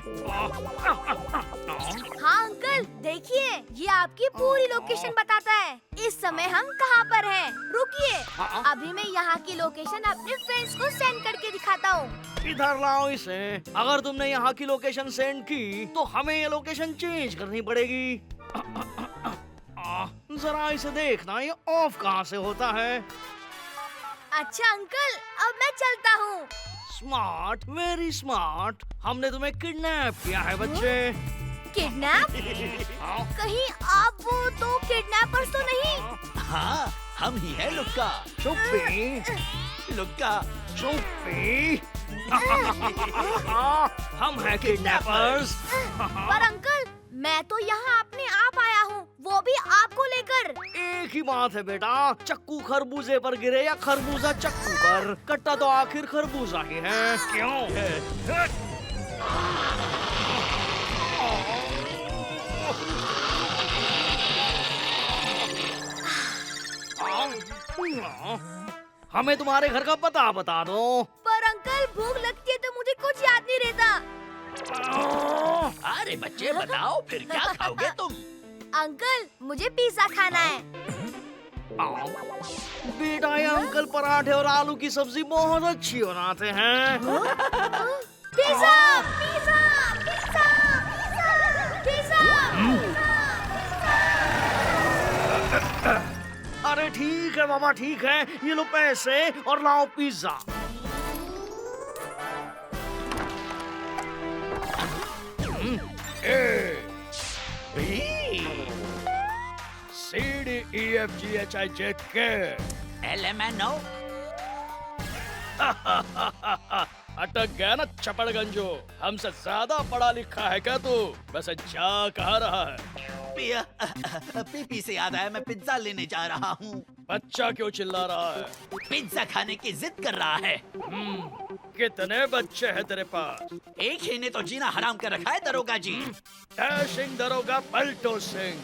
हाँ अंकल देखिए ये आपकी पूरी लोकेशन बताता है। इस समय हम कहाँ पर हैं? रुकिए अभी मैं यहाँ की लोकेशन अपने फ्रेंड्स को सेंड करके दिखाता हूँ। इधर लाओ इसे। अगर तुमने यहाँ की लोकेशन सेंड की तो हमें ये लोकेशन चेंज करनी पड़ेगी। जरा इसे देखना ये ऑफ कहाँ से होता है। अच्छा अंकल अब मैं चलता हूँ। Smart very smart. हमने तुम्हें किडनैप किया है बच्चे। किडनैप? कहीं आप वो तो किडनैपर्स तो नहीं? हाँ हम ही है लुक्का। चुप्पी लुक्का चुप्पी। हम हैं किडनैपर्स। पर अंकल मैं तो यहाँ अपने आप आया हूँ, वो भी आपको लेकर। एक ही बात है बेटा, चक्कू खरबूजे पर गिरे या खरबूजा चक्कू पर, कट्टा तो आखिर खरबूजा ही है। क्यों? हमें तुम्हारे घर का पता बता दो। पर अंकल भूख लगती है तो मुझे कुछ याद नहीं रहता। अरे बच्चे बताओ फिर क्या खाओगे तुम? अंकल मुझे पिज्जा खाना है। बेटा ये अंकल पराठे और आलू की सब्जी बहुत अच्छी बनाते हैं। Pizza pizza pizza pizza pizza. अरे ठीक है बाबा ठीक है, ये लो पैसे और लाओ पिज्जा। CDEFGHIJK LMNO। अटक गया ना चपड़गंजो, हमसे ज्यादा पढ़ा लिखा है क्या तू? वैसे जा कहाँ रहा है? पीपी से याद आया मैं पिज्जा लेने जा रहा हूँ। बच्चा क्यों चिल्ला रहा है? पिज्जा खाने की जिद कर रहा है। कितने बच्चे हैं तेरे पास? एक ही ने तो जीना हराम कर रखा है दरोगा जी। डैशिंग दरोगा पलटू सिंह।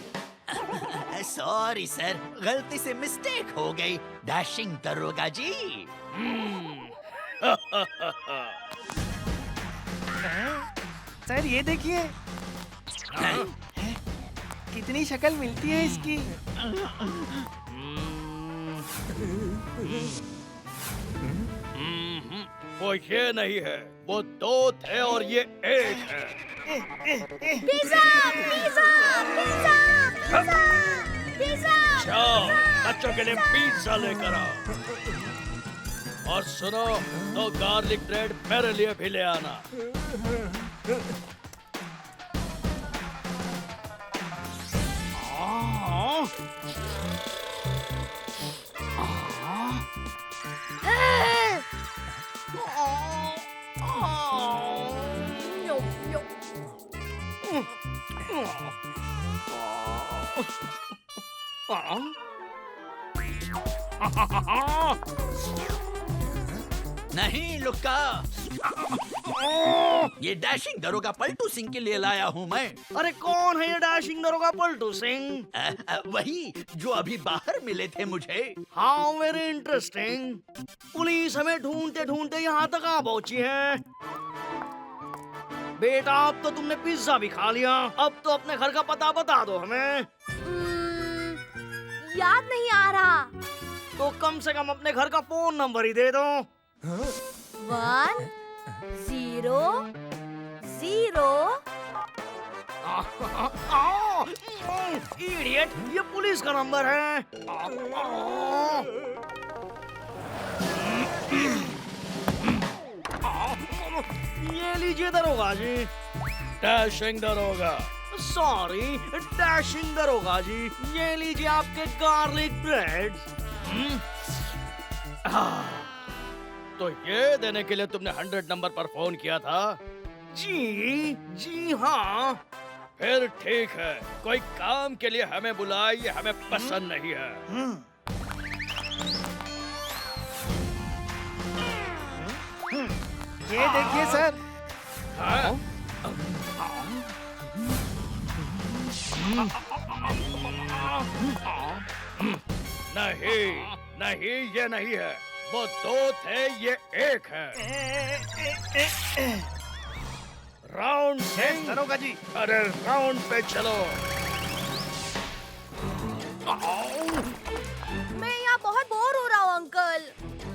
सॉरी सर, गलती से मिस्टेक हो गई। डैशिंग दरोगा जी। सर ये देखिए कितनी शक्ल मिलती है इसकी। वो ये नहीं है, वो दो थे और ये एक है। Pizza pizza pizza pizza pizza. जाओ बच्चों के लिए पिज्जा लेकर आओ। और सुनो, दो गार्लिक ब्रेड मेरे लिए भी ले आना। नहीं लुक्का, ये डैशिंग दरोगा पलटू सिंह के लिए लाया हूँ मैं। अरे कौन है ये डैशिंग दरोगा पलटू सिंह? वही जो अभी बाहर मिले थे मुझे। हाँ वेरी इंटरेस्टिंग। पुलिस हमें ढूंढते ढूंढते यहाँ तक आ पहुंची है। बेटा अब तो तुमने पिज्जा भी खा लिया, अब तो अपने घर का पता बता दो हमें। याद नहीं आ रहा। तो कम से कम अपने घर का फोन नंबर ही दे दो। 1 0 0। इडियट, ये पुलिस का नंबर है। ये लीजिए दरोगा जी। डैशिंग दरोगा, सॉरी डैशिंग दरोगा जी, ये लीजिए आपके गार्लिक ब्रेड। तो ये देने के लिए तुमने 100 नंबर पर फोन किया था? जी हाँ। फिर ठीक है, कोई काम के लिए हमें बुलाए, ये हमें पसंद नहीं है। ये देखिए सर। हाँ? नहीं नहीं, ये नहीं है। वो दो थे, ये एक है। राउंड सिंह। दरोगा जी। अरे राउंड पे चलो। मैं यहाँ बहुत बोर हो रहा हूँ अंकल।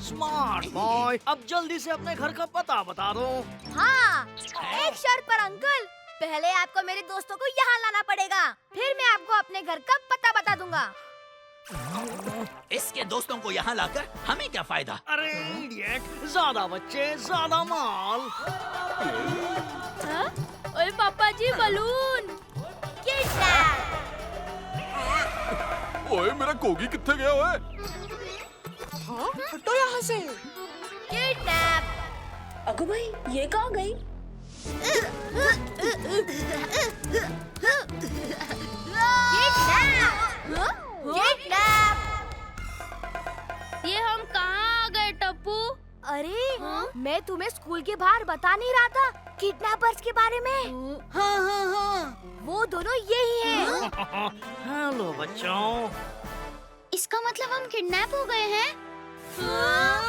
स्मार्ट बॉय, अब जल्दी से अपने घर का पता बता दो। हाँ, एक शर्त पर अंकल। पहले आपको मेरे दोस्तों को यहाँ लाना पड़ेगा, फिर मैं आपको अपने घर का पता बता दूंगा। इसके दोस्तों को यहाँ लाकर हमें क्या फायदा? अरे इडियट, ज्यादा बच्चे ज्यादा माल। ओए पापा जी, बलून। ओए मेरा कोगी कित्थे गया ओए? हाँ? हटो यहाँ से। किडनैप। अगो भाई, ये कहाँ गई? ये हम कहाँ आ गए टप्पू? अरे मैं तुम्हें स्कूल के बाहर बता नहीं रहा था किडनैपर्स के बारे में? हाँ, वो दोनों यही हैं। हेलो बच्चों। इसका मतलब हम किडनैप हो गए हैं?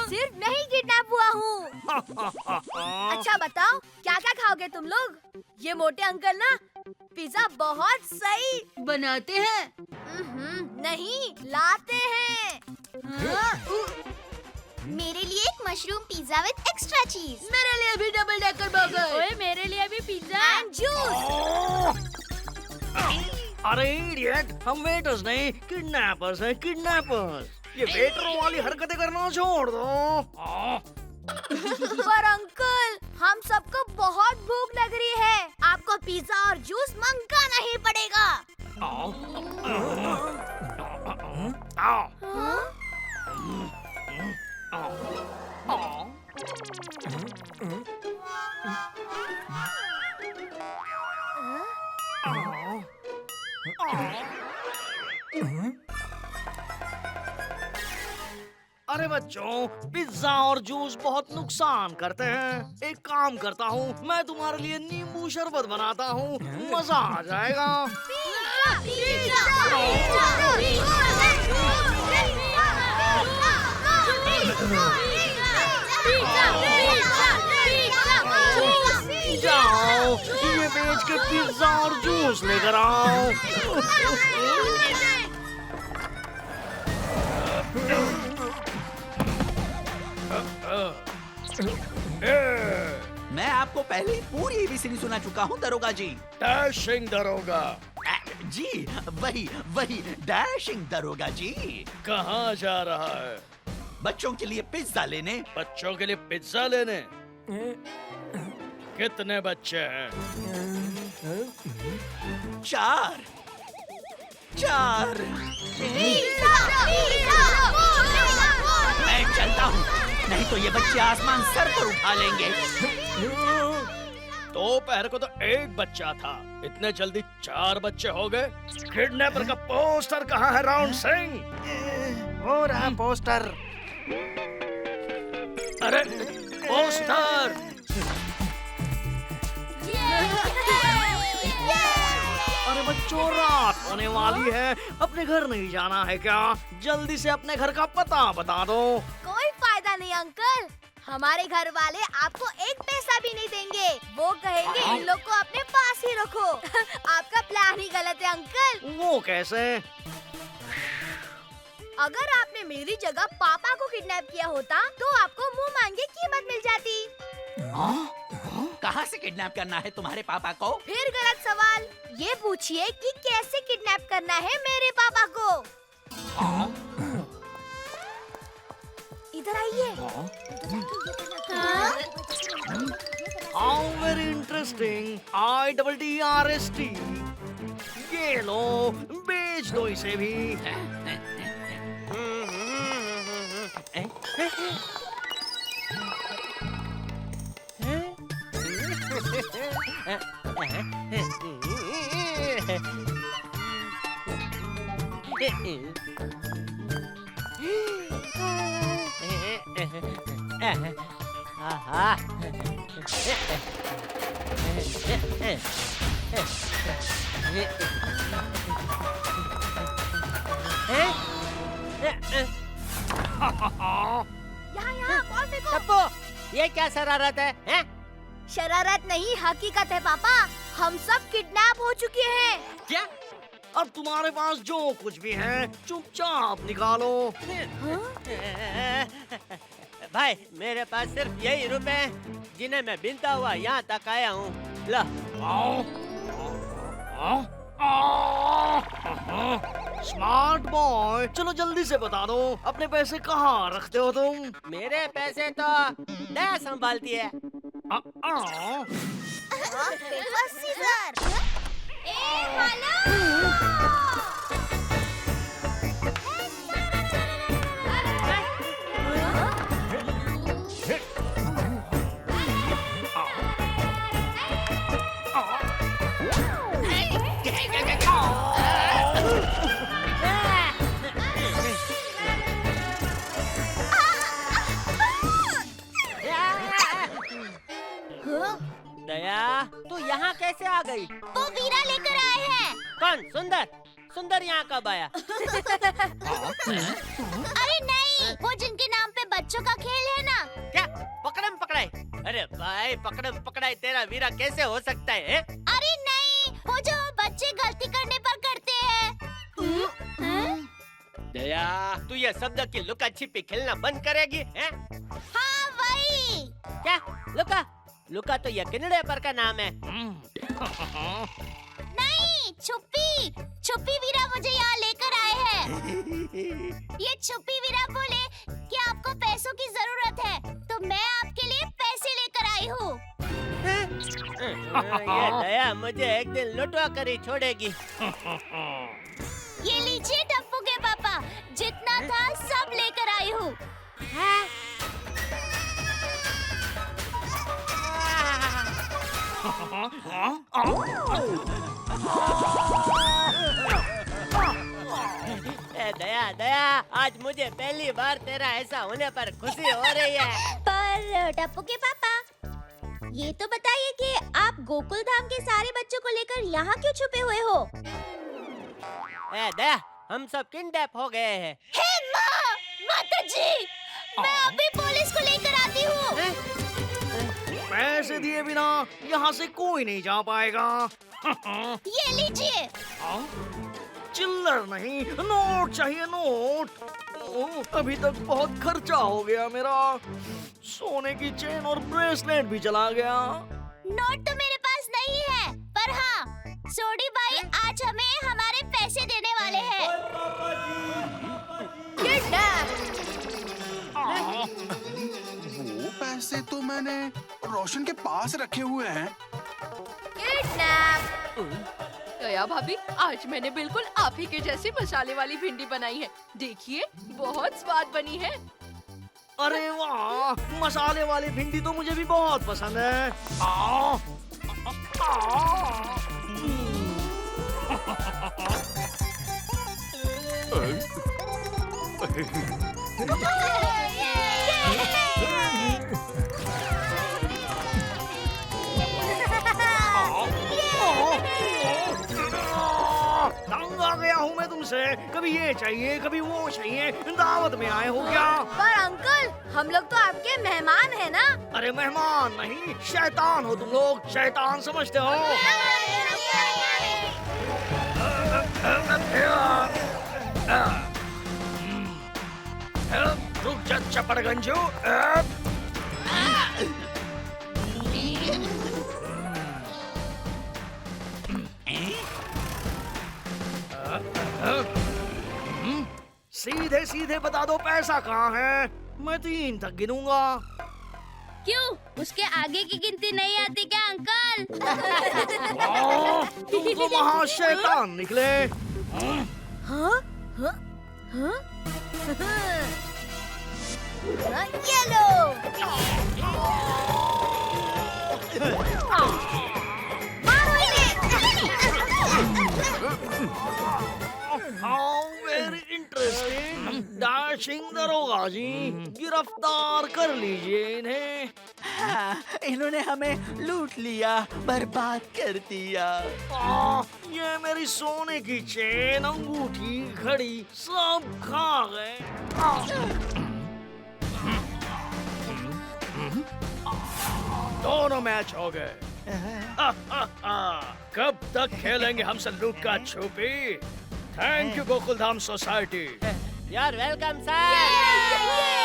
सिर्फ नहीं किडनैप हुआ हूँ। अच्छा बताओ, क्या क्या खाओगे तुम लोग? ये मोटे अंकल ना पिज्जा बहुत सही बनाते हैं। नहीं, लाते हैं। मेरे लिए एक मशरूम पिज्जा विद एक्स्ट्रा चीज। मेरे लिए भी डबल डेकर बर्गर। ओए मेरे लिए भी पिज्जा एंड जूस। अरे इडियट, हम वेटर्स नहीं किडनैपर्स हैं, किडनैपर्स। ये वेटरों वाली हरकतें करना छोड़ दो। पर अंकल, हम सबको बहुत भूख लग रही है। आपको पिज्जा और जूस मंगाना ही पड़ेगा। अरे बच्चों, पिज्जा और जूस बहुत नुकसान करते हैं। एक काम करता हूँ, मैं तुम्हारे लिए नींबू शरबत बनाता हूँ, मजा आ जाएगा। जाओ, ये बेच के पिज्जा और जूस लेकर आओ। मैं आपको पहले पूरी एबीसी सुना चुका हूँ दरोगा जी। डैशिंग दरोगा। जी वही डैशिंग दरोगा जी। कहाँ जा रहा है? बच्चों के लिए पिज्जा लेने। बच्चों के लिए पिज्जा लेने? कितने बच्चे हैं? 4। मैं चलता हूँ, नहीं तो ये बच्चे आसमान सर पर उठा लेंगे। दोपहर को तो एक बच्चा था, इतने जल्दी 4 बच्चे हो गए। किडनैपर का पोस्टर कहाँ है राउंड सिंह? हो रहा पोस्टर। अरे पोस्टर! अरे बच्चों, रात होने वाली है, अपने घर नहीं जाना है क्या? जल्दी से अपने घर का पता बता दो। कोई फायदा नहीं अंकल, हमारे घर वाले आपको एक पैसा भी नहीं देंगे। वो कहेंगे इन लोग को अपने पास ही रखो। आपका प्लान ही गलत है अंकल। वो कैसे? अगर आपने मेरी जगह पापा को किडनैप किया होता तो आपको मुंह मांगे कीमत मिल जाती। कहाँ से किडनैप करना है तुम्हारे पापा को? फिर गलत सवाल। ये पूछिए कि कैसे किडनैप करना है मेरे पापा को। इधर आइए। How very interesting. IDDRST। ये लो, बेच दो इसे भी। यहाँ बॉल फेंको। टप्पू, ये क्या शरारत है, हैं? शरारत नहीं, हकीकत है पापा। हम सब किडनैप हो चुके हैं। क्या? अब तुम्हारे पास जो कुछ भी है चुपचाप निकालो। भाई, मेरे पास सिर्फ यही रुपए हैं जिन्हें मैं बिनता हुआ यहाँ तक आया हूँ। लो। स्मार्ट बॉय, चलो जल्दी से बता दो, अपने पैसे कहाँ रखते हो तुम? मेरे पैसे तो दया संभालती है। दया, तू यहाँ कैसे आ गई? वो वीरा लेकर आए हैं। कौन? सुंदर? सुंदर यहाँ कब आया? अरे नहीं, वो जिनके नाम पे बच्चों का खेल है ना। क्या? पकड़म पकड़ाई? अरे भाई, पकड़म पकड़ाई तेरा वीरा कैसे हो सकता है? अरे नहीं, वो जो बच्चे गलती करने पर करते हैं। दया, तू ये शब्द की लुका छिपी खेलना बंद करेगी? हैं? हाँ वही। क्या? लुका? लुका तो ये किनड़े पर का नाम है। नहीं, छुपी। छुपी वीरा मुझे यहाँ लेकर आए हैं। ये छुपी वीरा बोले कि आपको पैसों की जरूरत है, तो मैं आपके लिए पैसे लेकर आई हूँ। ये दया मुझे एक दिन लुटवा कर ही छोड़ेगी। ये लीजिए टप्पू के पापा, जितना था सब लेकर आई हूँ। दया दया, आज मुझे पहली बार तेरा ऐसा होने पर खुशी हो रही है। पर टप्पू के पापा, ये तो बताइए कि आप गोकुल धाम के सारे बच्चों को लेकर यहाँ क्यों छुपे हुए हो? दया, हम सब किडनैप हो गए हैं। हे माँ, माता जी, मैं अभी पुलिस को लेकर आती हूँ। पैसे दिए बिना यहाँ से कोई नहीं जा पाएगा। ये लीजिए। चिल्लर नहीं, नोट चाहिए, नोट। अभी तक बहुत खर्चा हो गया मेरा। सोने की चेन और ब्रेसलेट भी चला गया। नोट तो मेरे पास नहीं है, पर हाँ, सोडी भाई आज हमें हमारे पैसे देने वाले हैं। वो पैसे तो मैंने रोशन के पास रखे हुए हैं। दया भाभी, आज मैंने बिल्कुल आप ही के जैसी मसाले वाली भिंडी बनाई है। देखिए, बहुत स्वाद बनी है। अरे वाह, मसाले वाली भिंडी तो मुझे भी बहुत पसंद है। तंग आ गया हूँ मैं तुमसे। कभी ये चाहिए, कभी वो चाहिए। दावत में आए हो क्या? पर अंकल, हम लोग तो आपके मेहमान हैं ना। अरे मेहमान नहीं, शैतान हो तुम लोग। शैतान समझते हो? रुक जा चपड़गंजो। सीधे सीधे बता दो पैसा कहाँ है, मैं 3 तक गिनूंगा। क्यों? उसके आगे की गिनती नहीं आती क्या अंकल? तुम तो महा शैतान निकले। हाँ? हाँ? हाँ? ये लो। मारो इन्हें। डैशिंग दरोगा जी, गिरफ्तार कर लीजिए इन्हें। इन्होंने हमें लूट लिया, बर्बाद कर दिया। ये मेरी सोने की चेन, अंगूठी, घड़ी सब खा गए। दोनों मैच हो गए। कब तक खेलेंगे हम सब लुक्का छुपी? Thank you Gokuldham society. यार वेलकम सर।